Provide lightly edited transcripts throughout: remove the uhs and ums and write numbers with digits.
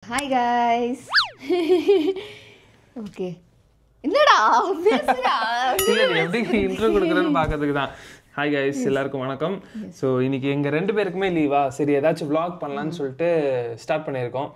Hi guys. Okay. என்னடா பேசுடா இல்ல நீ எப்படி இன்ட்ரோ கொடுக்கறன்னு பார்க்கிறதுக்கு தான். ஹாய் கைஸ், எல்லாருக்கும் வணக்கம். ஸோ இன்னைக்கு எங்கள் 2 பேருக்குமே லீவா, சரி ஏதாச்சும் vlog பண்ணலான்னு சொல்லிட்டு ஸ்டார்ட் பண்ணியிருக்கோம்.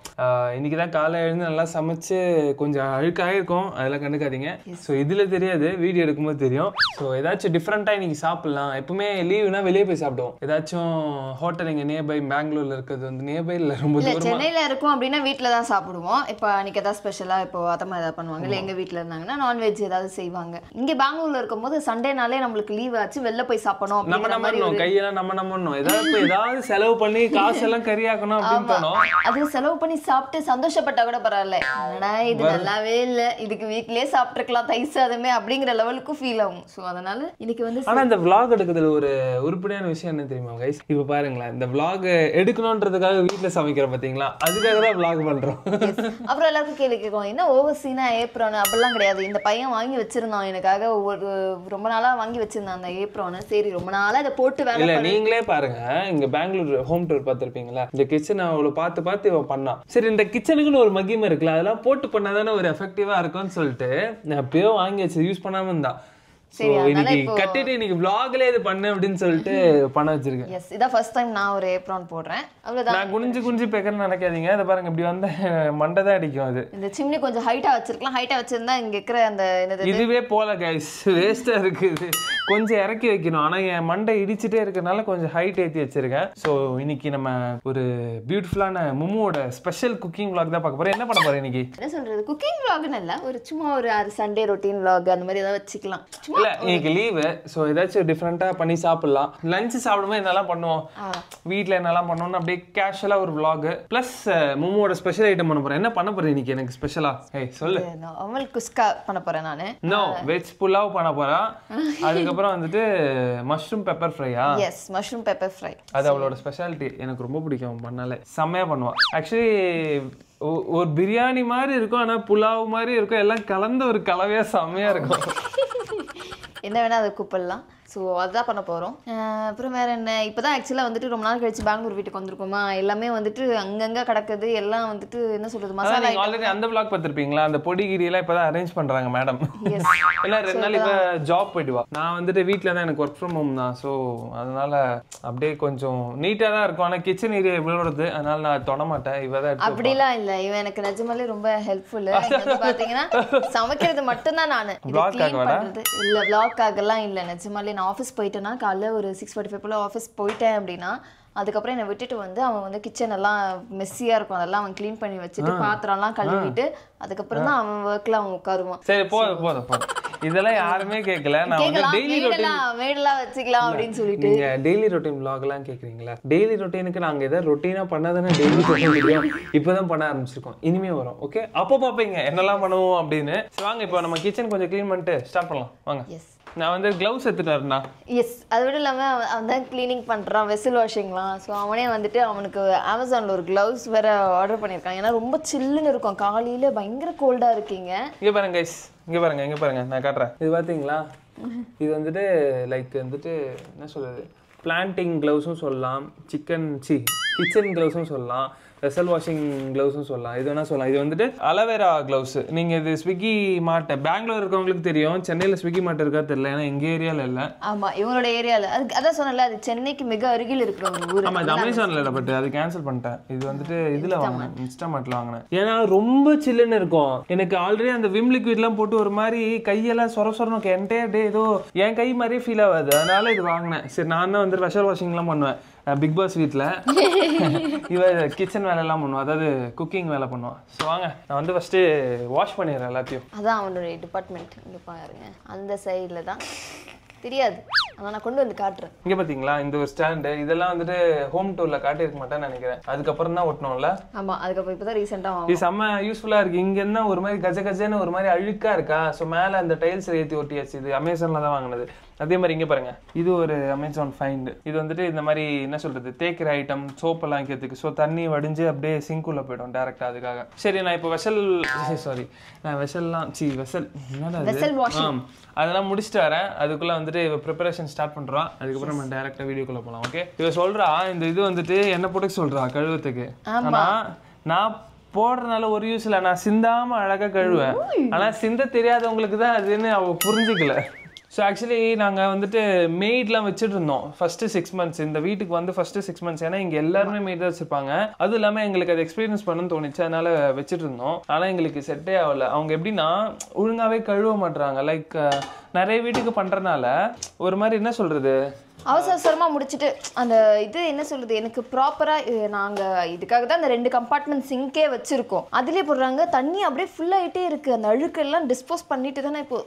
இன்னைக்கு தான் காலை எழுந்து நல்லா சமைச்சு கொஞ்சம் அழுக்காயிருக்கும், அதெல்லாம் கண்டுக்காதீங்க. ஸோ இதில் தெரியாது, வீடியோ எடுக்கும்போது தெரியும். ஸோ ஏதாச்சும் டிஃப்ரெண்ட்டாக இன்னைக்கு சாப்பிட்லாம். எப்பவுமே லீவுனா வெளியே போய் சாப்பிடுவோம். ஏதாச்சும் ஹோட்டல் இங்கே நியர்பை பெங்களூர்ல இருக்கிறது வந்து நியர்பை இல்லை, ரொம்ப தூரம் சென்னையில் இருக்கும் அப்படின்னா வீட்டில் தான் சாப்பிடுவோம். இப்போ அன்றைக்கி எதாவது ஸ்பெஷலாக இப்போ அதமாக எதாவது பண்ணுவாங்க, இல்லை எங்கள் வீட்டில் இருந்தாங்கன்னா நான்வெஜ் ஏதாவது செய்வாங்க. இங்கே பெங்களூரில் இருக்கும்போது சண்டேனாலே நம்மளுக்கு லீவ் ஆச்சு, வெளில போய் சாப்பிடணும். கையெல்லாம் நம்ம ஏதாவது செலவு பண்ணி காசெல்லாம் கரியாக்கணும் அப்படின்னு தோணும். அது செலவு பண்ணி சாப்பிட்டு சந்தோஷப்பட்டா கூட பரவாயில்ல, என்னடா இது நல்லாவே இல்லை, இதுக்கு வீட்லயே சாப்பிட்டுருக்கலாம் தயிர் சாதமே அப்படிங்கிற லெவலுக்கும் ஃபீல் ஆகும். ஸோ அதனால இன்னைக்கு வந்து ஆனா இந்த vlog எடுக்கிறதுல ஒரு உருப்படியான விஷயம் என்ன தெரியுமா கைஸ்? இப்போ பாருங்களேன், இந்த vlog எடுக்கணுன்றதுக்காக வீட்டுல சமைக்கிறோம் பாத்தீங்களா, அதுக்காக தான் vlog பண்றோம். அப்புறம் எல்லாருக்கும் கேள்வி கேட்கும், என்ன ஓவர்சீனா ஏப்ரான் அப்படிலாம் கிடையாது. இந்த பையன் வாங்கி வச்சிருந்தான் எனக்காக, ரொம்ப நாளா வாங்கி வச்சிருந்தான் அந்த ஏப்ரான். சரி ரொம்ப நாளா இதை போட்டு வேலை இல்ல நீங்களே பாருங்க, இங்க பெங்களூர் ஹோம் டூர் பார்த்திருப்பீங்களா, இந்த கிச்சன் அவ்வளவு பார்த்து இவன் பண்ணான். சரி இந்த கிச்சனுக்குன்னு ஒரு மகிமை இருக்குல்ல, அதெல்லாம் போட்டு பண்ணாதானே ஒரு எஃபெக்டிவா இருக்கும்னு சொல்லிட்டு நான் எப்பயோ வாங்கி வச்சு யூஸ் பண்ணாம இருந்தா. சோ இன்னைக்கு கட்டிட்டு இன்னைக்கு vlogல இது பண்ணு அப்படின்னு சொல்லிட்டு பண்ண வச்சிருக்கேன். எஸ், இதான் ஃபர்ஸ்ட் டைம் நான் ஒரு ஏப்ரான் போடுறேன். அவ்வளவுதான். நான் குனிஞ்சு பேக்கன்னு நினைக்காதீங்க, அதை பாருங்க இப்படி வந்து மண்டை தான் அடிக்கும். அது இந்த சிம்னி கொஞ்சம் ஹைட்டா வச்சிருக்கலாம், ஹைட்டா வச்சிருந்தா இங்க இருக்கிற அந்த இதுவே போல கைஸ், வேஸ்டா இருக்குது, கொஞ்சம் இறக்கி வைக்கணும். ஆனா என் மண்டை இடிச்சுட்டே இருக்கனால கொஞ்சம் ஹைட் ஏற்றி வச்சிருக்கேன். ஸோ இன்னைக்கு நம்ம ஒரு பியூட்டிஃபுல்லான மும்முவோட ஸ்பெஷல் குக்கிங் vlog தான் பார்க்க போறோம். என்ன பண்ண போறேன் இன்னைக்கு? என்ன சொல்றது, குக்கிங் vlogனு இல்ல, ஒரு சும்மா ஒரு சண்டே ரொட்டீன் vlog அந்த மாதிரி ஏதாவது வச்சுக்கலாம். இல்ல இன்னைக்கு லீவு, ஸோ ஏதாச்சும் டிஃப்ரெண்டா பண்ணி சாப்பிடலாம். லஞ்ச் சாப்பிடும்போது என்னெல்லாம் பண்ணுவோம், வீட்டில் என்னெல்லாம் பண்ணுவோம்னு அப்படியே கேஷுவலா ஒரு vlog பிளஸ் மும்முவோட ஸ்பெஷல் ஐட்டம் பண்ண போறேன். என்ன பண்ண போறேன் இன்னைக்கு எனக்கு ஸ்பெஷலா? ஏய் சொல்லு. நார்மல் குஸ்கா பண்ண போறேன் நானு. நோ, வெஜ் புலாவ் பண்ண போறேன். அதுக்கப்புறம் வந்துட்டு மஷ்ரூம் பெப்பர் ஃப்ரையா? Yes, mushroom pepper fry. அது அவளோட ஸ்பெஷாலிட்டி, எனக்கு ரொம்ப பிடிக்கும். பண்ணாலே செம்மையா பண்ணுவான். ஆக்சுவலி ஒரு பிரியாணி மாதிரி இருக்கும், ஆனா புலாவ் மாதிரி இருக்கும், எல்லாம் கலந்த ஒரு கலவையா செம்மையா இருக்கும். என்ன வேணா அதை கூப்பிடலாம். ஸோ அதுதான் பண்ண போகிறோம். அப்புறம் வேறு என்ன, இப்போ தான் ஆக்சுவலாக வந்துட்டு ரொம்ப நாள் கழிச்சு பெங்களூர் வீட்டுக்கு வந்திருக்கோமா, எல்லாமே வந்துட்டு அங்கங்கே கிடக்குது, எல்லாம் வந்துட்டு என்ன சொல்கிறது, மசாலா. ஆல்ரெடி அந்த vlog பார்த்துருப்பீங்களா, அந்த பொடிகிரி எல்லாம் இப்போ தான் அரேஞ்ச் பண்ணுறாங்க மேடம். எல்லாம் 2 நாள் இப்போ ஜாப் போயிட்டு வா. நான் வந்துட்டு வீட்டில் தான், எனக்கு ஒர்க் ஃப்ரம் ஹோம் தான். ஸோ அதனால அப்படியே கொஞ்சம் நீட்டாக தான் இருக்கும். ஆனால் கிச்சன் ஏரியா இவ்வளோது, அதனால நான் தொட மாட்டேன். இவ தான் அப்படிலாம் இல்லை, இவன் எனக்கு நிஜமாலே ரொம்ப ஹெல்ப்ஃபுல்லு. பார்த்தீங்கன்னா சமைக்கிறது மட்டும்தான் நான், இல்லை vlogகாகலாம் இல்லை. நிஜமாலே நான் ஆஃபீஸ் போயிட்டேன்னா காலைல ஒரு 6:45 போல் ஆஃபீஸ் போயிட்டேன் அப்படின்னா, அதுக்கப்புறம் என்னை விட்டுட்டு வந்து அவன் வந்து கிச்சன் எல்லாம் மெஸ்ஸியாக இருக்கும், அதெல்லாம் அவன் க்ளீன் பண்ணி வச்சுட்டு பாத்திரம்லாம் கழுவிட்டு அதுக்கப்புறம் தான் அவன் ஒர்க்கில் அவன் உட்காருவான். சரி போதும் இதெல்லாம் யாருமே கேட்கல. நான் வந்து டெய்லி மேடெல்லாம் வச்சுக்கலாம் அப்படின்னு சொல்லிட்டு நீங்க டெய்லி ரொட்டீன் vlogலாம் கேக்குறீங்களா? டெய்லி ரொட்டீனுக்கு நாங்க ஏதாவது ரொட்டீனா பண்ணாதானே டெய்லி பண்ண முடியும். இப்பதான் பண்ண ஆரம்பிச்சிருக்கோம், இனிமே வரும். ஓகே, அப்போ பாப்பீங்க என்னெல்லாம் பண்ணுவோம் அப்படின்னு. வாங்க இப்போ நம்ம கிச்சன் கொஞ்சம் க்ளீன் பண்ணிட்டு ஸ்டார்ட் பண்ணலாம் வாங்க. எஸ், நான் வந்து க்ளவுஸ் எடுத்துட்டாருண்ணா. எஸ், அது விட இல்லாமல் அவன் தான் க்ளீனிங் பண்ணுறான், வெசல் வாஷிங்லாம். ஸோ அவனே வந்துட்டு அவனுக்கு அமேசானில் ஒரு க்ளவுஸ் வேறு ஆர்டர் பண்ணியிருக்கான். ஏன்னா ரொம்ப சில்லுன்னு இருக்கும், காலையில் பயங்கர கோல்டாக இருக்கீங்க. இங்கே பாருங்க கைஸ், இங்கே பாருங்க நான் காட்டுறேன். இது பார்த்தீங்களா, இது வந்துட்டு லைக் வந்துட்டு என்ன சொல்கிறது, பிளான்டிங் க்ளவுஸும் சொல்லலாம், கிச்சன் க்ளவுஸும் சொல்லலாம், வெசல் வாஷிங் க்ளவுஸும் சொல்லலாம், இது வேணா சொல்லலாம். இது வந்துட்டு அலோவேரா க்ளவுஸ். நீங்கள் இது ஸ்விக்கி மார்ட் பெங்களூர் இருக்கவங்களுக்கு தெரியும், சென்னையில் ஸ்விக்கி மார்ட் இருக்கா தெரியல, ஏன்னா எங்கள் ஏரியாவில் இல்லை. ஆமாம், இவங்களோட ஏரியாவில் அது அதான் சொன்னல, அது சென்னைக்கு மிக அருகில் இருக்கிற ஒரு ஊர். ஆமாம், இது அமேசானில் இல்லை, பட் அது கேன்சல் பண்ணிட்டேன். இது வந்துட்டு இதில் வாங்கினேன், இன்ஸ்டாமார்ட்டில் வாங்கினேன். ஏன்னா ரொம்ப சில்லுன்னு இருக்கும். எனக்கு ஆல்ரெடி அந்த விம் லிக்விட்லாம் போட்டு ஒரு மாதிரி கையெல்லாம் சொரணும், என்டையர் டே ஏதோ என் கை மாதிரியே ஃபீல் ஆகாது, அதனால இது வாங்கினேன். சரி நான் தான் வந்துட்டு வெசல் வாஷிங்லாம் பண்ணுவேன் பிக் பாஸ் வீட்டில். இவ கிச்சன் வேலையெல்லாம் பண்ணுவான், அதாவது குக்கிங் வேலை பண்ணுவான். ஸோ வாங்க நான் வந்து ஃபஸ்ட்டு வாஷ் பண்ணிடுறேன் எல்லாத்தையும். அதான் அவனுடைய டிபார்ட்மெண்ட். இங்கே பாருங்க, அந்த சைடில் தான் தெரியாது, ஆனால் நான் கொண்டு வந்து காட்டுறேன். இங்கே பார்த்தீங்களா, இந்த ஒரு ஸ்டாண்டு, இதெல்லாம் வந்துட்டு ஹோம் டூரில் காட்டியிருக்க மாட்டேன்னு நினைக்கிறேன். அதுக்கப்புறம் தான் ஒட்டணும்ல. ஆமாம், அதுக்கப்புறம் இப்போ தான் ரீசெண்டாக இது செம்ம யூஸ்ஃபுல்லாக இருக்குது. இங்கே என்ன ஒரு மாதிரி கஜன்னு ஒரு மாதிரி அழுக்காக இருக்கா. ஸோ மேலே அந்த டைல்ஸ் ஏற்றி ஒட்டியாச்சு. இது அமேசானில் தான் வாங்கினது. அதே மாதிரி இங்கே பாருங்க, இது ஒரு அமேசான் ஃபைண்ட். இது வந்துட்டு இந்த மாதிரி என்ன சொல்றது, தேய்க்கிற ஐட்டம், சோப்பெல்லாம் வைக்கிறதுக்கு. ஸோ தண்ணி வடிஞ்சு அப்படியே சிங்குள்ள போயிடும் டேரெக்டாக. அதுக்காக சரி நான் இப்போ வெசல் அதெல்லாம் முடிச்சுட்டு வரேன். அதுக்குள்ள வந்துட்டு ப்ரிப்பரேஷன் ஸ்டார்ட் பண்றோம். அதுக்கப்புறம் நம்ம டைரக்டா வீடியோக்குள்ள போகலாம். ஓகே, இவ சொல்றா இந்த இது வந்துட்டு என்ன போட்டு சொல்றா கழுவத்துக்கு. ஆனா நான் போடுறதுனால ஒரு யூஸ் இல்லை, நான் சிந்தாம அழகா கழுவேன். ஆனா சிந்த தெரியாதவங்களுக்கு தான் அதுன்னு அவ புரிஞ்சுக்கல. ஸோ ஆக்சுவலி நாங்கள் வந்துட்டு மெய்ட்லாம் வச்சுட்டு இருந்தோம் ஃபர்ஸ்ட் 6 months. இந்த வீட்டுக்கு வந்து ஃபர்ஸ்ட் 6 months, ஏன்னா இங்கே எல்லாருமே மெய்ட் தான் வச்சிருப்பாங்க. அதுவும் இல்லாமல் எங்களுக்கு அது எக்ஸ்பீரியன்ஸ் பண்ணணும்னு தோணுச்சு, அதனால வச்சுட்டு இருந்தோம். ஆனால் எங்களுக்கு செட்டே ஆகல. அவங்க எப்படின்னா ஒழுங்காவே கழுவ மாட்டுறாங்க. லைக் நிறைய வீட்டுக்கு பண்றதுனால ஒரு மாதிரி என்ன சொல்றது, அவசரமா முடிச்சுட்டு அந்த இது என்ன சொல்றது, எனக்கு ப்ராப்பரா நாங்க இதுக்காக தான் அந்த 2 கம்பார்ட்மெண்ட் சிங்கே வச்சிருக்கோம். அதுலயே போடுறாங்க, தண்ணி அப்படியே ஃபுல் ஆயிட்டே இருக்கு. அந்த அழுக்கெல்லாம் டிஸ்போஸ் பண்ணிட்டு தானே இப்போ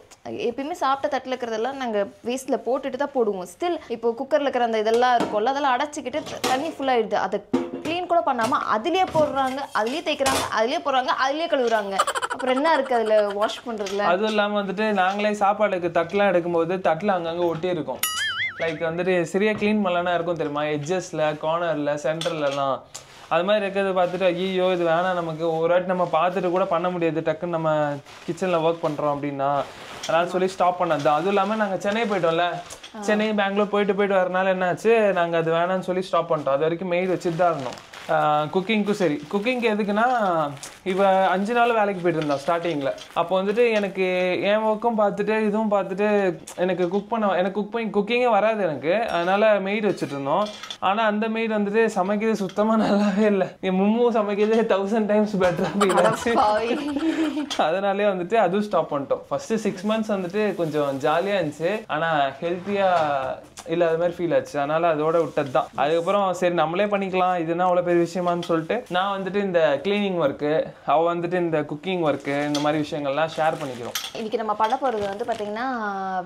எப்பயுமே சாப்பிட்ட தட்டில் இருக்கிறதெல்லாம் நாங்க வேஸ்ட்ல போட்டுட்டு தான் போடுவோம். ஸ்டில் இப்போ குக்கர்ல இருக்கிற அந்த இதெல்லாம் இருக்கும்ல, அதெல்லாம் அடைச்சிக்கிட்டு தண்ணி ஃபுல் ஆயிடுது. அதை க்ளீன் கூட பண்ணாம அதுலயே போடுறாங்க, அதுலயே தேய்க்கிறாங்க, அதுலயே போடுறாங்க, அதுலயே கழுவுறாங்க. அப்புறம் என்ன இருக்கு அதுல வாஷ் பண்றதுல? அதுவும் இல்லாம வந்துட்டு நாங்களே சாப்பாடுக்கு தட்டுலாம் எடுக்கும்போது தட்டுல அங்கங்க ஒட்டி இருக்கும். லைக் வந்துட்டு சரியா க்ளீன் பண்ணலன்னா இருக்கும் தெரியுமா, எட்ஜஸ்ல கார்னர்ல சென்டர்லலாம் அது மாதிரி இருக்கிறத பார்த்துட்டு ஐயோ இது வேணாம், நமக்கு ஒரு வாட்டி நம்ம பார்த்துட்டு கூட பண்ண முடியாது, டக்குன்னு நம்ம கிச்சனில் ஒர்க் பண்ணுறோம் அப்படின்னா, அதனால சொல்லி ஸ்டாப் பண்ணது தான். அதுவும் இல்லாமல் நாங்கள் சென்னை போயிட்டோம்ல, சென்னை பெங்களூர் போயிட்டு வரனால என்னாச்சு, நாங்கள் அது வேணாம்னு சொல்லி ஸ்டாப் பண்ணிட்டோம். அது வரைக்கும் மெய்ட் வச்சுட்டு தான் இருந்தோம். குக்கிங்க்கும் சரி, குக்கிங்க்கு எதுக்குன்னா இவ 5 நாள் வேலைக்கு போயிட்டு இருந்தா ஸ்டார்டிங்கில். அப்போ வந்துட்டு எனக்கு என் ஒர்க்கும் பார்த்துட்டு இதுவும் பார்த்துட்டு எனக்கு குக்கிங்கே வராது எனக்கு, அதனால மெய்ட் வச்சுட்டு இருந்தோம். ஆனால் அந்த மெய்ட் வந்துட்டு சமைக்கிறது சுத்தமாக நல்லாவே இல்லை. என் மும்மு சமைக்கிறது 1000 times பெட்டராக இருந்துச்சு. அதனாலே வந்துட்டு அதுவும் ஸ்டாப் பண்ணிட்டோம். ஃபர்ஸ்ட் 6 months வந்துட்டு கொஞ்சம் ஜாலியாக இருந்துச்சு, ஆனால் ஹெல்த்தியாக இல்லை அது மாதிரி ஃபீல் ஆச்சு, அதனால அதோட விட்டது தான். அதுக்கப்புறம் சரி நம்மளே பண்ணிக்கலாம், இதுனா அவ்வளோ பெரிய விஷயமானு சொல்லிட்டு நான் வந்துட்டு இந்த கிளீனிங் ஒர்க்கு, அவள் வந்துட்டு இந்த குக்கிங் ஒர்க்கு, இந்த மாதிரி விஷயங்கள்லாம் ஷேர் பண்ணிக்கிறோம். இன்னைக்கு நம்ம பண்ண போகிறது வந்து பார்த்தீங்கன்னா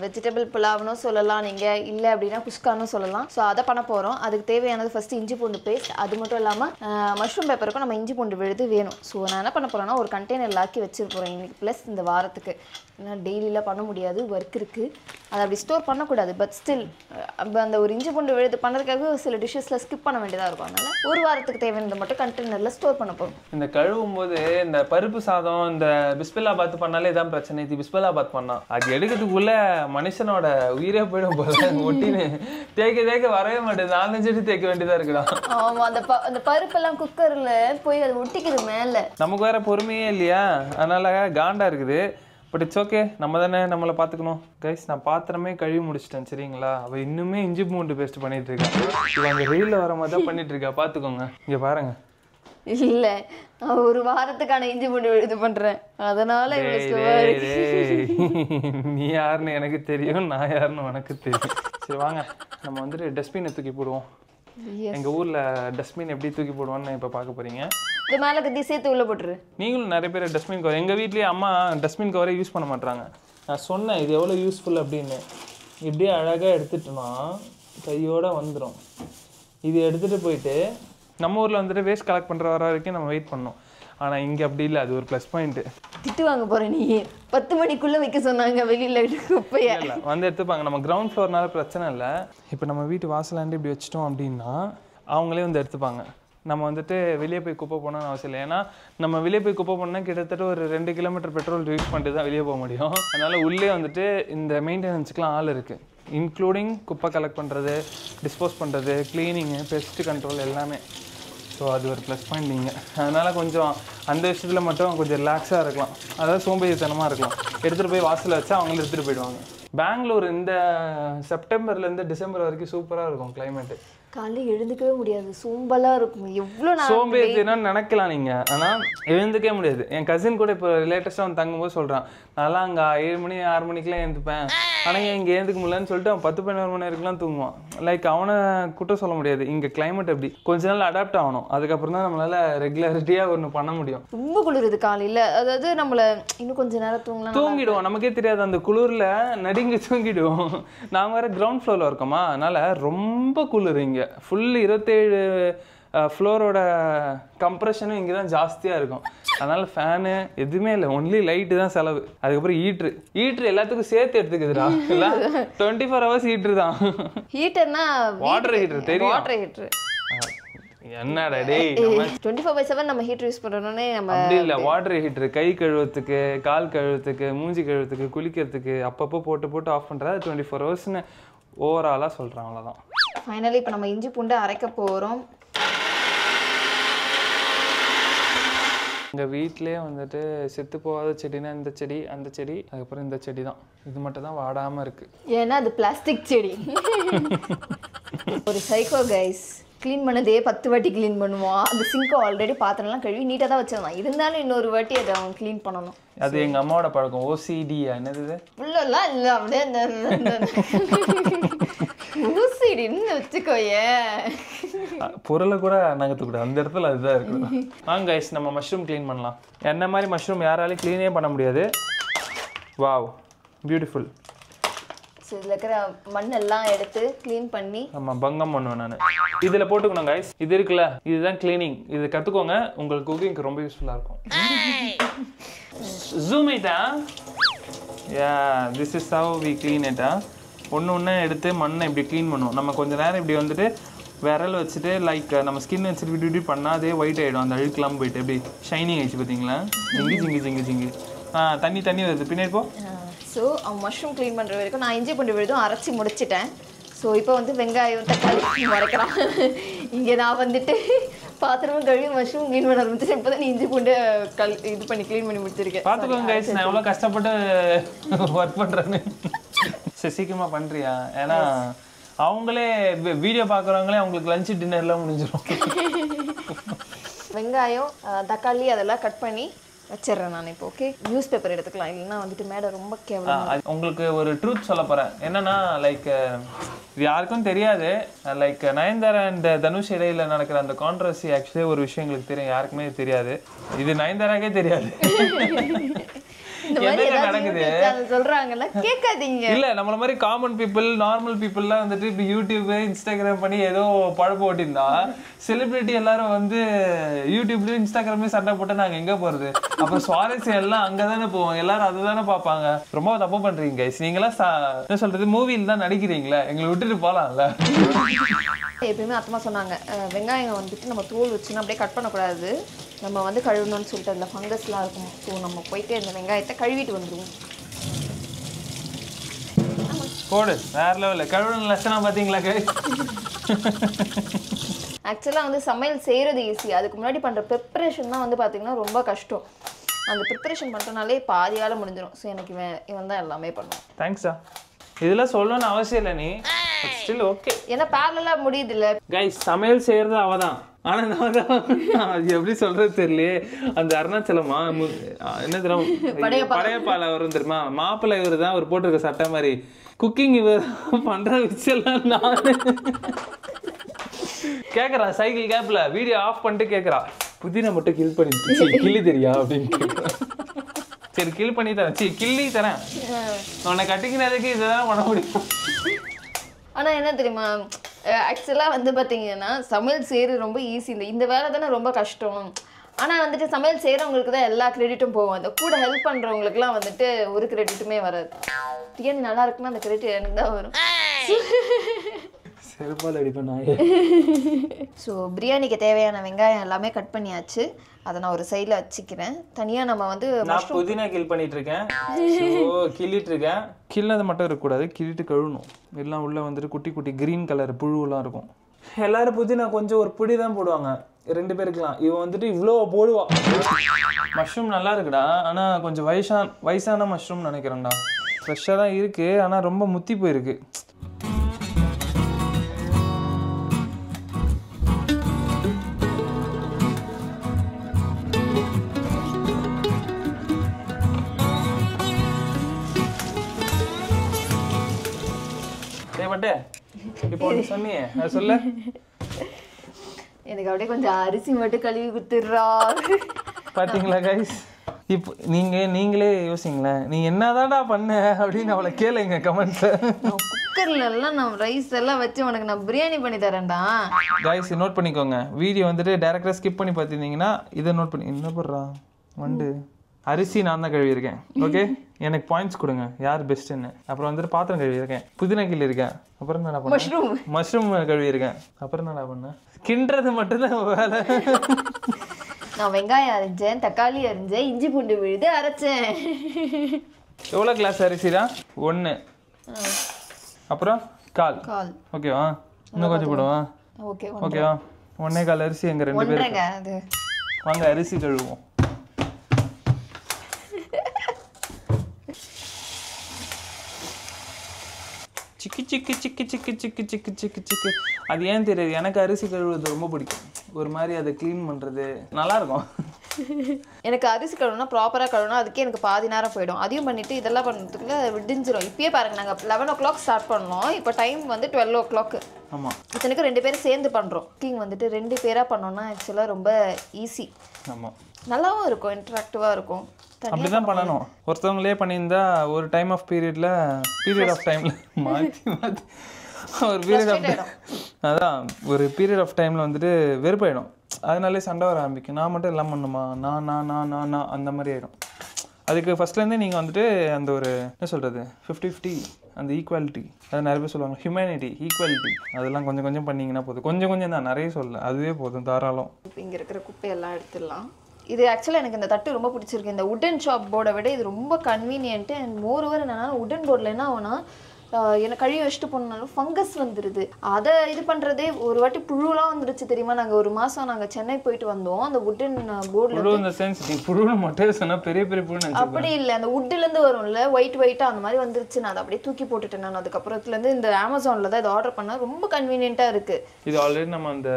வெஜிடபிள் புலாவ்னு சொல்லலாம், நீங்கள் இல்லை அப்படின்னா குஸ்கான்னு சொல்லலாம். ஸோ அதை பண்ண போகிறோம். அதுக்கு தேவையானது ஃபஸ்ட்டு இஞ்சி பூண்டு பேஸ்ட், அது மட்டும் இல்லாமல் மஷ்ரூம் பேப்பருக்கும் நம்ம இஞ்சி பூண்டு விழுது வேணும். ஸோ நான் என்ன பண்ண போகிறேன்னா ஒரு கண்டெய்னரில் ஆக்கி வச்சுருப்போம் இன்னைக்கு ப்ளஸ் இந்த வாரத்துக்கு. ஏன்னா டெய்லியில் பண்ண முடியாது, ஒர்க் இருக்குது, அதை அப்படி ஸ்டோர் பண்ணக்கூடாது. பட் ஸ்டில் அந்த ஒரு இஞ்சி பூண்டு விழுது பண்ணுறதுக்காக சில டிஷ்ஷஸில் ஸ்கிப் பண்ண வேண்டியதாக இருக்கும். அதனால் ஒரு வாரத்துக்கு தேவையானது மட்டும் கண்டெய்னரில் ஸ்டோர் பண்ண போகிறோம். இந்த கழுவும் போது இந்த பருப்பு சாதம் இந்த பிஸ்பெல்லாபாத் பண்ணாலே தான் பிரச்சனை. இது பிஸ்பெல்லாபாத் பண்ணா அது எடுக்கிறதுக்குள்ள மனுஷனோட உயிரே போயிடும் போல, ஒட்டின்னு தேய்க்க வரவே மாட்டேது. 4-5 தேய்க்க வேண்டியதாக இருக்குடா. ஆமாம், அந்த பருப்பெல்லாம் குக்கரில் போய் அது ஒட்டிக்குது மேலே. நமக்கு வேற பொறுமையே இல்லையா, அதனால காண்டா இருக்குது. பட் இட்ஸ் ஓகே, நம்ம தானே நம்மளை பார்த்துக்கணும். கைஸ் நான் பாத்திரமே கழுவி முடிச்சிட்டேன் சரிங்களா. அவள் இன்னுமே இஞ்சி பூண்டு பேஸ்ட் பண்ணிட்டு இருக்கா. இவன் அங்கே வெயிலில் வர மாதிரி தான் பண்ணிட்டு இருக்கா, பார்த்துக்கோங்க. இங்கே பாருங்க. இல்லை ஒரு வாரத்துக்கான இஞ்சி பூண்டு இது பண்ணுறேன், அதனால நீ யாருன்னு எனக்கு தெரியும், நான் யாருன்னு உனக்கு தெரியும். சரி வாங்க நம்ம வந்துட்டு டஸ்ட்பினை தூக்கி போடுவோம். எங்கள் ஊரில் டஸ்ட்பின் எப்படி தூக்கி போடுவோன்னு இப்போ பார்க்க போகிறீங்க. இது மேலே கத்தி சேர்த்து உள்ளே போட்டுரு. நீங்களும் நிறைய பேர் டஸ்ட்பின் கவர், எங்கள் வீட்லேயே அம்மா டஸ்ட்பின் கவரே யூஸ் பண்ண மாட்டாங்க. நான் சொன்னேன் இது எவ்வளோ யூஸ்ஃபுல் அப்படின்னு. இப்படியே அழகாக எடுத்துட்டோன்னா கையோடு வந்துடும். இது எடுத்துகிட்டு போயிட்டு நம்ம ஊரில் வந்துட்டு வேஸ்ட் கலெக்ட் பண்ணுற வர வரைக்கும் நம்ம வெயிட் பண்ணோம். ஆனால் இங்கே அப்படி இல்லை, அது ஒரு ப்ளஸ் பாயிண்ட்டு. திட்டு வாங்க போகிறேன், நீ 10 மணிக்குள்ளே வைக்க சொன்னாங்க வெளியில் குப்பையை. இல்லை வந்து எடுத்துப்பாங்க. நம்ம கிரவுண்ட் ஃப்ளோர்னால பிரச்சனை இல்லை. இப்போ நம்ம வீட்டு வாசலாண்டு இப்படி வச்சிட்டோம் அப்படின்னா அவங்களே வந்து எடுத்துப்பாங்க. நம்ம வந்துட்டு வெளியே போய் குப்பை போகணும்னு அவசியம் இல்லை. ஏன்னா நம்ம வெளியே போய் குப்பை போனால் கிட்டத்தட்ட ஒரு 2 கிலோமீட்டர் பெட்ரோல் யூஸ் பண்ணிட்டு தான் வெளியே போக முடியும். அதனால் உள்ளே வந்துட்டு இந்த மெயின்டெனன்ஸுக்குலாம் ஆள் இருக்குது, இன்க்ளூடிங் குப்பை கலெக்ட் பண்ணுறது, டிஸ்போஸ் பண்ணுறது, க்ளீனிங்கு, பெஸ்ட் கண்ட்ரோல் எல்லாமே. ஸோ அது ஒரு ப்ளஸ் பாயிண்ட் நீங்கள். அதனால் கொஞ்சம் அந்த விஷயத்தில் மட்டும் கொஞ்சம் ரிலாக்ஸாக இருக்கலாம், அதாவது சோம்பேறித்தனமாக இருக்கலாம். எடுத்துகிட்டு போய் வாசலில் வச்சா அவங்களும் எடுத்துகிட்டு போயிடுவாங்க. பெங்களூர் இந்த செப்டம்பர்லேருந்து டிசம்பர் வரைக்கும் சூப்பராக இருக்கும் கிளைமேட்டு. காலையில் எழுந்துக்கவே முடியாது, சோம்பலாக இருக்கும். எவ்வளோ சோம்பேறித்தனம்னு நினைக்கலாம் நீங்கள், ஆனால் எழுந்துக்கவே முடியாது. என் கசின் கூட இப்போ லேட்டஸ்ட்டாக அவன் தங்கும்போது சொல்கிறான், நான்லாம் அங்கே 7 மணி 6 மணிக்கெலாம் எழுந்துப்பேன், ஆனால் ஏன் இங்கே எழுந்துக்க முடியலன்னு சொல்லிட்டு அவன் 10-11 மணி வரைக்கும்லாம் தூங்குவான். லைக் அவனை குற்றம் சொல்ல முடியாது. இங்கே கிளைமேட் எப்படி கொஞ்ச நாள் அடாப்ட் ஆகணும், அதுக்கப்புறம் தான் நம்மளால் ரெகுலரிட்டியாக ஒன்று பண்ண முடியும். ரொம்ப குளிருது காலையில், அதாவது நம்மளை இன்னும் கொஞ்சம் நேரம் தூங்கிடுவோம், நமக்கே தெரியாது. அந்த குளிரில் நடுங்கி தூங்கிடுவோம். நாங்கள் வேறு கிரவுண்ட் ஃப்ளோரில் இருக்கோமா, அதனால் ரொம்ப குளிர். இங்கே ஃபுல் 27 ஃப்ளோரோட கம்ப்ரெஷனும் இங்கே தான் ஜாஸ்தியாக இருக்கும். அதனால் ஃபேனு எதுவுமே இல்லை, ஒன்லி லைட்டு தான் செலவு. அதுக்கப்புறம் ஹீட்ரு எல்லாத்துக்கும் சேர்த்து எடுத்துக்குதுடா. இல்லை 24 hours ஹீட்ரு தான். ஹீட்டர்னா வாட்டர் ஹீட்டர் தெரியும். வாட்டர் ஹீட்ரு என்னடா டேய், 24/7 நம்ம ஹீட்டர் யூஸ் பண்ணுறோன்னே நம்ம அப்படி இல்லை. வாட்டர் ஹீட்டர் கை கழுவுறதுக்கு, கால் கழுவுறதுக்கு, மூஞ்சி கழுவுறதுக்கு, குளிக்கிறதுக்கு அப்பப்போ போட்டு ஆஃப் பண்ணுறது 24 hours ஓவராலாக சொல்கிறேன், அவ்வளோதான். ஃபைனலி இப்போ நம்ம இஞ்சி பூண்டு அரைக்க போகிறோம். எங்கள் வீட்டிலே வந்துட்டு செத்து போகாத செடினா இந்த செடி, அந்த செடி, அதுக்கப்புறம் இந்த செடி தான். இது மட்டும் தான் வாடாமல் இருக்குது. ஏன்னா அது பிளாஸ்டிக் செடி. ஒரு சைக்கோ கைஸ். க்ளீன் பண்ணதே 10 வாட்டி க்ளீன் பண்ணுவான். அந்த சிங்க்கை ஆல்ரெடி பாத்திரம்லாம் கழுவி நீட்டாக தான் வச்சிருந்தான். இருந்தாலும் இன்னொரு வாட்டி அதை அவன் க்ளீன் பண்ணணும். அது எங்கள் அம்மாவோட பழக்கம். ஓசிடியா என்னது? உள்ளலாம் இல்லை, அப்படியே ஓசிடின்னு வச்சுக்கோயே. பொருளை கூட நகர்த்தக்கூடாது, அந்த இடத்துல அதுதான் இருக்குது. வாங்க கைஸ், நம்ம மஷ்ரூம் க்ளீன் பண்ணலாம். என்ன மாதிரி மஷ்ரூம் யாராலையும் க்ளீனே பண்ண முடியாது. Wow, beautiful. ஸோ இதில் இருக்கிற மண்ணெல்லாம் எடுத்து க்ளீன் பண்ணி ஆமாம், பங்கம் பண்ணுவேன் நான். இதில் போட்டுக்கணும் கைஸ். இது இருக்குல்ல, இதுதான் கிளீனிங். இது கற்றுக்கோங்க, உங்களுக்கு குக்கிங்க்கு ரொம்ப யூஸ்ஃபுல்லாக இருக்கும். Zoom it. Yeah, this is how we clean it. ஒன்று எடுத்து மண்ணை இப்படி க்ளீன் பண்ணுவோம். நம்ம கொஞ்சம் நேரம் இப்படி வந்துட்டு விரல் வச்சுட்டு லைக் நம்ம ஸ்கின் வச்சுட்டு இப்படி பண்ணால் அதே ஒயிட் ஆகிடும். அந்த அழுக்கெல்லாம் போயிட்டு எப்படி ஷைனிங் ஆகிடுச்சு பார்த்தீங்களா? ஜிங்கி ஜிங்கி ஜிங்கி ஜிங்கி. தண்ணி வருது பின்னாடி போ. ஸோ அவன் மஷ்ரூம் க்ளீன் பண்ணுற வரைக்கும் நான் இஞ்சி பூண்டு விழுதும் அரைச்சி முடிச்சிட்டேன். ஸோ இப்போ வந்து வெங்காயம் தக்காளி மறைக்கிறான். இங்கே நான் வந்துட்டு பாத்திரமும் கழுவி மஷ்ரூம் க்ளீன் பண்ண ஆரம்பிச்சிட்டேன். இப்போ தான் நீ இஞ்சி பூண்டு இது பண்ணி க்ளீன் பண்ணி முடிச்சிருக்கேன். பார்த்துக்கோங்க கைஸ், நான் எவ்வளோ கஷ்டப்பட்டு ஒர்க் பண்ணுறேன்னு. சரி, சீக்கிரமாக பண்ணுறியா? ஏன்னா அவங்களே வீடியோ பார்க்குறவங்களே அவங்களுக்கு லஞ்சு டின்னர்லாம் முடிஞ்சிடும். வெங்காயம் தக்காளி அதெல்லாம் கட் பண்ணி வச்சிடுறேன் நான் இப்போ. ஓகே, நியூஸ் பேப்பர் எடுத்துக்கலாம், இல்லைன்னா வந்துட்டு மேடை ரொம்ப கேவலம். உங்களுக்கு ஒரு ட்ரூத் சொல்ல போகிறேன். என்னன்னா லைக் இது யாருக்கும் தெரியாது. லைக் நயன்தாரா அண்ட் தனுஷ் இடையில நடக்கிற அந்த கான்ட்ரவர்சி ஆக்சுவலி ஒரு விஷயம் எங்களுக்கு தெரியும், யாருக்குமே தெரியாது. இது நயன்தாராக்கே தெரியாது. சொல்றாங்கல்ல, கேட்காதீங்க. இல்ல, நம்மள மாதிரி காமன் பீப்புள், நார்மல் பீப்புள்லாம் வந்துட்டு இப்ப யூடியூப் இன்ஸ்டாகிராம் பண்ணி ஏதோ பழப்பு ஓட்டிருந்தா, செலிபிரிட்டி எல்லாரும் வந்து யூடியூப்லயும் இன்ஸ்டாகிராம்லயும் சண்டை போட்டு நாங்க எங்க போறது? அப்ப சுவாரஸ்யம் எல்லாம் அங்கதானே போவோம், எல்லாரும் அதுதானே பாப்பாங்க. ரொம்ப தப்பு பண்றீங்க கைஸ். நீங்களாம் என்ன சொல்றது, மூவில தான் நடிக்கிறீங்களா? எங்களை விட்டுட்டு போலாம்ல. எப்பயுமே அத்தமா சொன்னாங்க, வெங்காயம் வந்துட்டு நம்ம தோல் வச்சுன்னா அப்படியே கட் பண்ணக்கூடாது, நம்ம வந்து கழுவணும்னு சொல்லிட்டு அதில் ஃபங்கஸ்லாம் இருக்கும். ஸோ நம்ம போயிட்டு இந்த வெங்காயத்தை கழுவிட்டு வந்துடுவோம். போடு, வேற லெவலில் கழுவணும் லட்சணம் பார்த்தீங்களா கைஸ்? ஆக்சுவலாக வந்து சமையல் செய்கிறது ஈஸி, அதுக்கு முன்னாடி பண்ணுற ப்ரிப்பரேஷன் தான் வந்து பார்த்தீங்கன்னா ரொம்ப கஷ்டம். அந்த ப்ரிப்பரேஷன் பண்ணுறனாலே பாதியால் முடிஞ்சிடும். ஸோ எனக்கு இவன் தான் எல்லாமே பண்ணுவான். தேங்க்ஸா. இதெல்லாம் சொல்லணும்னு அவசியம் இல்லை, நீ ஸ்டில் ஓகே. ஏன்னா பேரலாக முடியுது இல்லை கைஸ், சமையல் செய்கிறது அவள் தான். ஆனால் நான் தான் அது எப்படி சொல்கிறது தெரியலையே. அந்த அருணாச்சலமா என்ன தெரியும், படையப்பால வரும் தெரியுமா, மாப்பிள்ளை இவர் தான் அவர் போட்டிருக்க சட்டை மாதிரி. குக்கிங் இவர் பண்ணுற விஷயம்லாம் நான் கேட்குறா. சைக்கிள் கேப்பில் வீடியோ ஆஃப் பண்ணிட்டு கேட்குறா, புதினா மட்டும் கில் பண்ணி கிள்ளி தெரியா அப்படின்னு கேட்குறா. சரி, கில் பண்ணி தரேன், சரி கிள்ளி தரேன், உன்னை கட்டிக்கினதுக்கு இதுதான் பண்ண முடியும். ஆனால் என்ன தெரியுமா, ஆக்சுவலாக வந்து பார்த்தீங்கன்னா சமையல் செய்கிறது ரொம்ப ஈஸி. இந்த வேலை தானே ரொம்ப கஷ்டம். ஆனால் வந்துட்டு சமையல் செய்கிறவங்களுக்கு தான் எல்லா கிரெடிட்டும் போகும். அந்த கூட ஹெல்ப் பண்ணுறவங்களுக்குலாம் வந்துட்டு ஒரு கிரெடிட்டுமே வராது. பிரியாணி நல்லா இருக்குன்னா அந்த கிரெடிட் எனக்கு தான் வரும். செருப்பால் அடிப்பேன் நான். ஸோ பிரியாணிக்கு தேவையான வெங்காயம் எல்லாமே கட் பண்ணியாச்சு. அதை நான் ஒரு சைடில் வச்சுக்கிறேன். தனியாக நம்ம வந்து நான் புதினா கில் பண்ணிட்டு இருக்கேன், கிள்ளிட்டு இருக்கேன். கிள்ளது மட்டும் இருக்கக்கூடாது, கிள்ளிட்டு கழுவணும். எல்லாம் உள்ளே வந்துட்டு குட்டி குட்டி க்ரீன் கலர் புழுவெல்லாம் இருக்கும். எல்லாரும் புதினா கொஞ்சம் ஒரு பிடி தான் போடுவாங்க, 2 பேருக்குலாம். இவன் வந்துட்டு இவ்வளோ போடுவா. மஷ்ரூம் நல்லா இருக்குடா, ஆனால் கொஞ்சம் வயசான மஷ்ரூம் நினைக்கிறேன்டா. ஃப்ரெஷ்ஷாக தான் இருக்குது, ஆனால் ரொம்ப முத்தி போயிருக்கு. இப்போ சொன்னியே அது சொல்ல. எனக்கு அப்படியே கொஞ்சம் அரிசி மட்டும் கழுவி கொடுத்துடுறா. பாத்தீங்களா கைஸ், இப்போ நீங்களே யோசிங்களேன், நீ என்னதான்டா பண்ண அப்படின்னு அவளை கேளுங்க கமெண்ட்ல. குக்கர்ல எல்லாம் நான் ரைஸ் எல்லாம் வச்சு உனக்கு நான் பிரியாணி பண்ணி தரேன்டா. கைஸ் நோட் பண்ணிக்கோங்க, வீடியோ வந்துட்டு டைரக்டா ஸ்கிப் பண்ணி பார்த்துருந்தீங்கன்னா இதை நோட் பண்ணி. என்ன போடுறா வண்டு, அரிசி நான் தான் கழுவியிருக்கேன். ஓகே, எனக்கு பாயிண்ட்ஸ் கொடுங்க யார் பெஸ்ட்டுன்னு. அப்புறம் வந்துட்டு பாத்திரம் கழுவியிருக்கேன், புதினா கிள்ளி இருக்கேன், அப்புறம் என்ன பண்ணேன், மஷ்ரூம் கழுவியிருக்கேன், அப்புறம் என்ன பண்ணேன், கிண்டுறது மட்டும்தான் வேலை. நான் வெங்காயம் அரைஞ்சேன், தக்காளி அரைஞ்சேன், இஞ்சி பூண்டு விழுது அரைச்சேன். எவ்வளோ கிளாஸ் அரிசிடா? 1. அப்புறம் கால். ஓகேவா, இன்னும் கொஞ்சம் போடுவா. ஓகேவா, 1.25 அரிசி எங்கள் 2 பேருக்கு. வாங்க அரிசி கழுவுவோம். சிக்கு சிக்கு சிக்கு சிக்கு சிக்கு சிக்கு சிக்கு. அது ஏன் தெரியாது, எனக்கு அரிசி கழுவுறது ரொம்ப பிடிக்கும். ஒரு மாதிரி அதை க்ளீன் பண்ணுறது நல்லாயிருக்கும். எனக்கு அரிசி கழுவுனா ப்ராப்பராக கழுவுனா அதுக்கே எனக்கு பாதி நேரம் போயிடும். அதையும் பண்ணிவிட்டு இதெல்லாம் பண்ணுறதுக்குள்ள விடிஞ்சிரும். இப்பயே பாருங்கள், நாங்கள் 11 o'clock ஸ்டார்ட் பண்ணோம், இப்போ டைம் வந்து 12 o'clock. ஆமாம், இத்தனைக்கும் 2 பேரும் சேர்ந்து பண்ணுறோம். குக்கிங் வந்துட்டு 2 பேராக பண்ணோன்னா ஆக்சுவலாக ரொம்ப ஈஸி. ஆமாம், நல்லாவும் இருக்கும், இன்ட்ராக்டிவாக இருக்கும். அப்படிதான் பண்ணணும். ஒருத்தவங்களே பண்ணியிருந்தா ஒரு டைம் ஆஃப் பீரியட் ஆஃப் டைமில் மாற்றி மாற்றி ஒரு பீரியட் ஆஃப் டைமில் வந்துட்டு வெறுப்பாயிடும். அதனாலே சண்டை வர ஆரம்பிக்கும். நான் மட்டும் எல்லாம் பண்ணுமா, நான் அந்த மாதிரி ஆகிடும். அதுக்கு ஃபஸ்ட்லேருந்தே நீங்கள் வந்துட்டு அந்த ஒரு என்ன சொல்கிறது 50-50 அந்த ஈக்குவாலிட்டி, அது நிறைய பேர் சொல்லுவாங்க, ஹியூமனிட்டி, ஈக்குவாலிட்டி, அதெல்லாம் கொஞ்சம் கொஞ்சம் பண்ணிங்கன்னா போதும். கொஞ்சம் கொஞ்சம் தான், நிறைய சொல்லல, அதுவே போதும் தாராளம். இங்கே இருக்கிற குப்பையெல்லாம் எடுத்துடலாம். இது ஆக்சுவலாக எனக்கு இந்த தட்டு ரொம்ப பிடிச்சிருக்கு. இந்த உட்டன் ஷாப் போர்டை விட இது ரொம்ப கன்வீனியன்ட்டு. அண்ட் மோரோவர் என்னன்னா, உட்டன் போர்டில் என்ன ஆகுனா எனக்கு கழுவி வச்சுட்டு போனாலும் ஃபங்கஸ் வந்துடுது. அதை இது பண்ணுறதே ஒரு வாட்டி புழுலாம் வந்துருச்சு தெரியுமா. நாங்கள் ஒரு மாதம் நாங்கள் சென்னை போயிட்டு வந்தோம். அந்த உட்டன் போர்டில் புழு மட்டும் சொன்னால் பெரிய பெரிய புழு அப்படி இல்லை, அந்த உட்டுலேருந்து வரும்ல ஒயிட்டாக அந்த மாதிரி வந்துருச்சு. நான் அதை அப்படியே தூக்கி போட்டுட்டேன். நான் அதுக்கப்புறத்துலேருந்து இந்த அமேசானில் தான் இதை ஆர்டர் பண்ணால் ரொம்ப கன்வீனியண்ட்டாக இருக்குது. இது ஆல்ரெடி நம்ம அந்த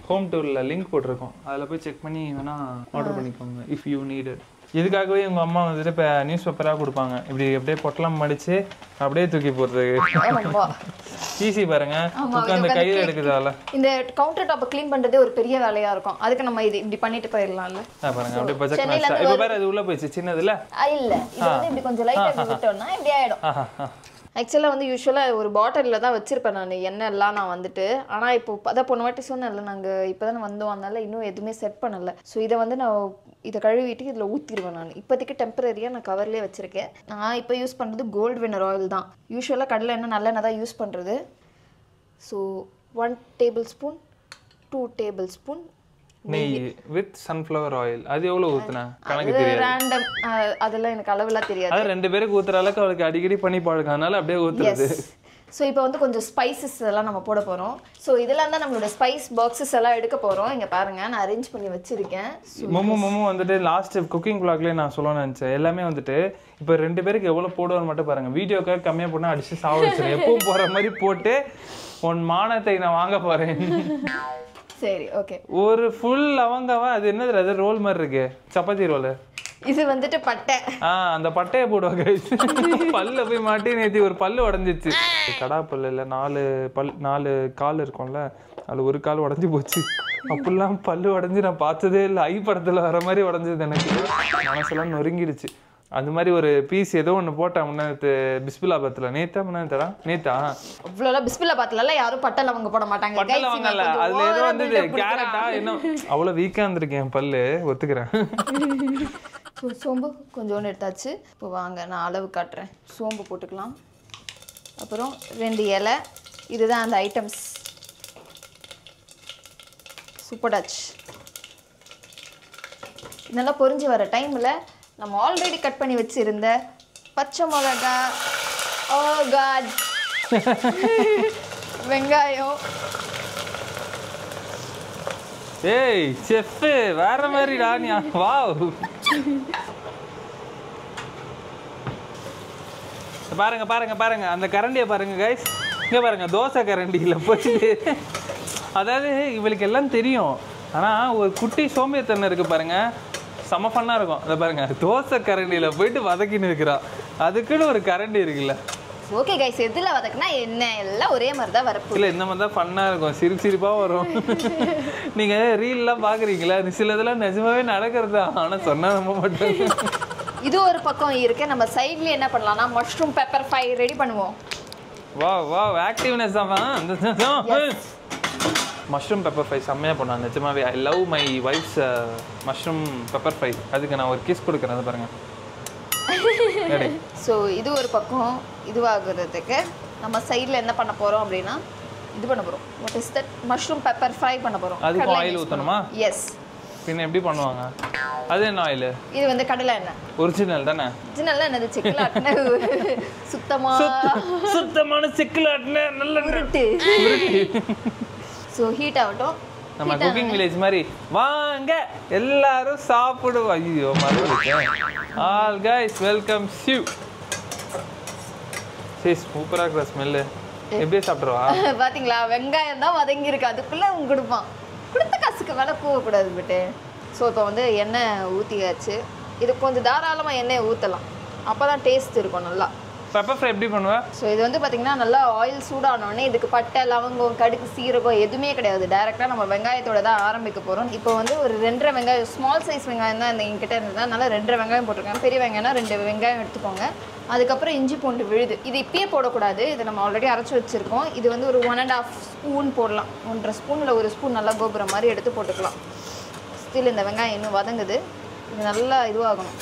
ஹோம் டூரில் லிங்க் போட்டிருக்கோம், அதில் போய் செக் பண்ணி வேணால் ஆர்டர் பண்ணிக்கோங்க இஃப் யூ நீட் இட். இதுக்காகவே உங்கள் அம்மா வந்துட்டு இப்போ நியூஸ் பேப்பராக கொடுப்பாங்க, இப்படி அப்படியே பொட்டலாம் மடித்து அப்படியே தூக்கி போடுறதுக்கு. ஈஸி பாருங்க, அந்த கையில் எடுக்குதால. இந்த கவுண்டர் டாப்பை க்ளீன் பண்ணுறதே ஒரு பெரிய வேலையாக இருக்கும். அதுக்கு நம்ம இது இப்படி பண்ணிட்டு போயிடலாம்ல. பாருங்க அப்படியே பச்சை இப்போ வேறு அது உள்ளே போயிடுச்சு சின்னதுல. இல்லை, இது வந்து இப்படி கொஞ்சம் லைட்டாக விட்டோம்னா இப்படி ஆகிடும். ஆக்சுவலாக வந்து யூஸ்வலாக ஒரு பாட்டிலில் தான் வச்சுருப்பேன் நான் எண்ணெய்லாம். நான் வந்துட்டு ஆனால் இப்போ அதான் போன வாட்டி சொன்னேன்ல, நாங்கள் இப்போ தானே வந்தோம், அதனால இன்னும் எதுவுமே செட் பண்ணலை. ஸோ இதை வந்து நான் இதை கழுவிட்டு இதில் ஊற்றிடுவேன். நான் இப்போதைக்கு டெம்பரரியாக நான் கவர்லேயே வச்சுருக்கேன். நான் இப்போ யூஸ் பண்ணுறது கோல்டு வின்னர் ஆயில் தான். யூஸ்வலாக கடலை எண்ணெய் நல்லெண்ணெய் தான் யூஸ் பண்ணுறது. ஸோ 1 tablespoon 2 tablespoon நெய் வித் சன்ஃப்ளவர் ஆயில். அது எவ்வளோ ஊற்றுனா கணக்கு தெரியாது, ரேண்டம், அதெல்லாம் எனக்கு அளவுலாம் தெரியாது. அது 2 பேருக்கு ஊற்றுற அளவுக்கு அவளுக்கு அடிக்கடி பண்ணி பழக்கம், அதனால அப்படியே ஊற்றுறது. ஸோ இப்போ வந்து கொஞ்சம் ஸ்பைசஸ் எல்லாம் நம்ம போட போகிறோம். ஸோ இதெல்லாம் தான் நம்மளோட ஸ்பைஸ் பாக்ஸஸ் எல்லாம் எடுக்க போகிறோம். இங்கே பாருங்கள், நான் அரேஞ்ச் பண்ணி வச்சுருக்கேன். மொமோ வந்துட்டு லாஸ்ட் குக்கிங் வ்ளாக்லேயே நான் சொல்லணும்னு நினச்சேன். எல்லாமே வந்துட்டு இப்போ 2 பேருக்கு எவ்வளோ போடுவோன்னு மட்டும் பாருங்கள். வீடியோக்காக கம்மியாக போனால் அடிச்சு சாவடிச்சிடும். எப்பவும் போகிற மாதிரி போட்டு உன் மானத்தை நான் வாங்க போகிறேன். சரி, ஓகே. ஒரு ஃபுல் லவங்கவா, அது என்னது, அது ரோல் மாதிரி இருக்கு, சப்பாத்தி ரோல். இது வந்துட்டு பட்டை. அந்த பட்டையை போடுவாங்க. பல்ல போய் மாட்டி நேத்தி ஒரு பல்லு உடஞ்சிச்சு. கடா பல்லு இல்லை, 4 கால் இருக்கும்ல, அதில் ஒரு கால் உடஞ்சி போச்சு. அப்படிலாம் பல்லு உடஞ்சி நான் பார்த்ததே இல்லை. ஐ படத்தில் வர மாதிரி உடஞ்சது. எனக்கு மனசெல்லாம் நொறுங்கிடுச்சு. அந்த மாதிரி ஒரு பீஸ் ஏதோ ஒன்று போட்டேன் முன்னேற்று பிஸ்பிலாபாத்தில். நேத்தா அவ்வளோ பிஸ்பிலாபாத்ல யாரும் பட்டை லவங்க போட மாட்டாங்க. பட்டை லவங்கல்ல, அதுல ஏதோ வந்தது கேரட்டா என்ன. அவ்வளோ வீக்காக இருந்திருக்கேன் பல்லு, ஒத்துக்கிறேன். சோம்பு கொஞ்சோன்னு எடுத்தாச்சு. இப்போ வாங்க நான் அளவு காட்டுறேன். சோம்பு போட்டுக்கலாம். அப்புறம் 2 இலை. இதுதான் அந்த ஐட்டம்ஸ். சூப்பராச்சு. இதெல்லாம் பொரிஞ்சு வர டைமில் நம்ம ஆல்ரெடி கட் பண்ணி வச்சுருந்த பச்சை மிளகா, ஓ காட், வெங்காயம். ஏய் செஃப் வேற மாதிரி ராணியா, வாவ். பாருங்க அந்த கரண்டியை பாருங்க கைஸ். இங்கே பாருங்க, தோசை கரண்டியில் போட்டு. அதாவது இவளுக்கு எல்லாம் தெரியும், ஆனால் ஒரு குட்டி சோம்பேறித்தனம் இருக்குது பாருங்க, செம ஃபன்னாக இருக்கும். அதை பாருங்க, தோசை கரண்டியில் போயிட்டு வதக்கின்னு இருக்கிறா. அதுக்குன்னு ஒரு கரண்டி இருக்குல்ல. ஓகே கைஸ், எதில் வதக்குனா என்ன, எல்லாம் ஒரே மாதிரி தான் வரப்போ. இல்லை, இந்த மாதிரி தான் ஃபன்னாக இருக்கும், சிரிப்பாக வரும். நீங்கள் ரீல்லாம் பார்க்குறீங்களா, சில இதெல்லாம் நிஜமாவே நடக்கிறது தான், ஆனால் சொன்னால் நம்ப மாட்டோம். இது ஒரு பக்கம் இருக்கு. நம்ம சைட்ல என்ன பண்ணலாம்னா மஷ்ரூம் பெப்பர் ஃப்ரை ரெடி பண்ணுவோம். வா ஆக்டிவ்னஸ் தான். மஷ்ரூம் பெப்பர் ஃப்ரை செம்மையாக பண்ணாங்க நிஜமாவே. I love my wife's mushroom pepper fry. அதுக்கு நான் ஒரு கிஸ் கொடுக்குறேன், அது பாருங்கள். ஸோ இது ஒரு பக்கம் இதுவாகிறதுக்கு நம்ம சைடில் என்ன பண்ண போகிறோம் அப்படின்னா இது பண்ண போகிறோம். What is that, mushroom pepper fry பண்ண போகிறோம். அதுக்கு ஆயில் ஊற்றணுமா? எஸ். பின்ன எப்படி பண்ணுவாங்க? அது என்ன ஆயில்? இது வந்து கடலை எண்ணெய். ஒரிஜினல் தானே? ஒரிஜினல் என்னது, செக்கில் ஆட்டின சுத்தமான செக்கில் ஆட்டின நல்ல உருட்டு. ஸோ ஹீட் ஆகட்டும். நம்ம குக்கிங் வில்லேஜ் மாதிரி வாங்க எல்லாரும் சாப்பிடுவோம். ஐயோ மறந்துட்டேன். All guys welcome you. சரி, சூப்பராக இருக்கிற ஸ்மெல்லு. எப்படியே சாப்பிட்ருவா? பார்த்தீங்களா, வெங்காயம் தான் வதங்கி இருக்கு, அதுக்குள்ளே அவங்க கொடுப்பான். கொடுத்த காசுக்கு வேலை போகக்கூடாது பட்டு. ஸோ இப்போ வந்து எண்ணெய் ஊற்றியாச்சு. இது கொஞ்சம் தாராளமாக எண்ணெயை ஊற்றலாம், அப்போ தான் டேஸ்ட் இருக்கும் நல்லா. பெப்பர் ஃப்ரை எப்படி பண்ணுவேன்? ஸோ இது வந்து பார்த்தீங்கன்னா நல்லா ஆயில் சூடானோடனே இதுக்கு பட்டை, லவங்கம், கடுகு, சீரகம் எதுவுமே கிடையாது. டேரெக்டாக நம்ம வெங்காயத்தோட தான் ஆரம்பிக்க போகிறோம். இப்போ வந்து ஒரு 2.5 வெங்காயம், ஸ்மால் சைஸ் வெங்காயம் தான் இந்த எங்கிட்ட இருந்தது, அதனால 2.5 வெங்காயம் போட்டிருக்கேன். பெரிய வெங்காயம்னா 2 வெங்காயம் எடுத்துக்கோங்க. அதுக்கப்புறம் இஞ்சி பூண்டு விழுது. இது இப்பயே போடக்கூடாது, இது நம்ம ஆல்ரெடி அரைச்சி வச்சுருக்கோம். இது வந்து ஒரு 1.5 ஸ்பூன் போடலாம். 1.5 ஸ்பூனில் 1 ஸ்பூன் நல்லா கோபுரம் மாதிரி எடுத்து போட்டுக்கலாம். ஸ்டில் இந்த வெங்காயம் இன்னும் வதங்குது, இது நல்லா இதுவாகணும்,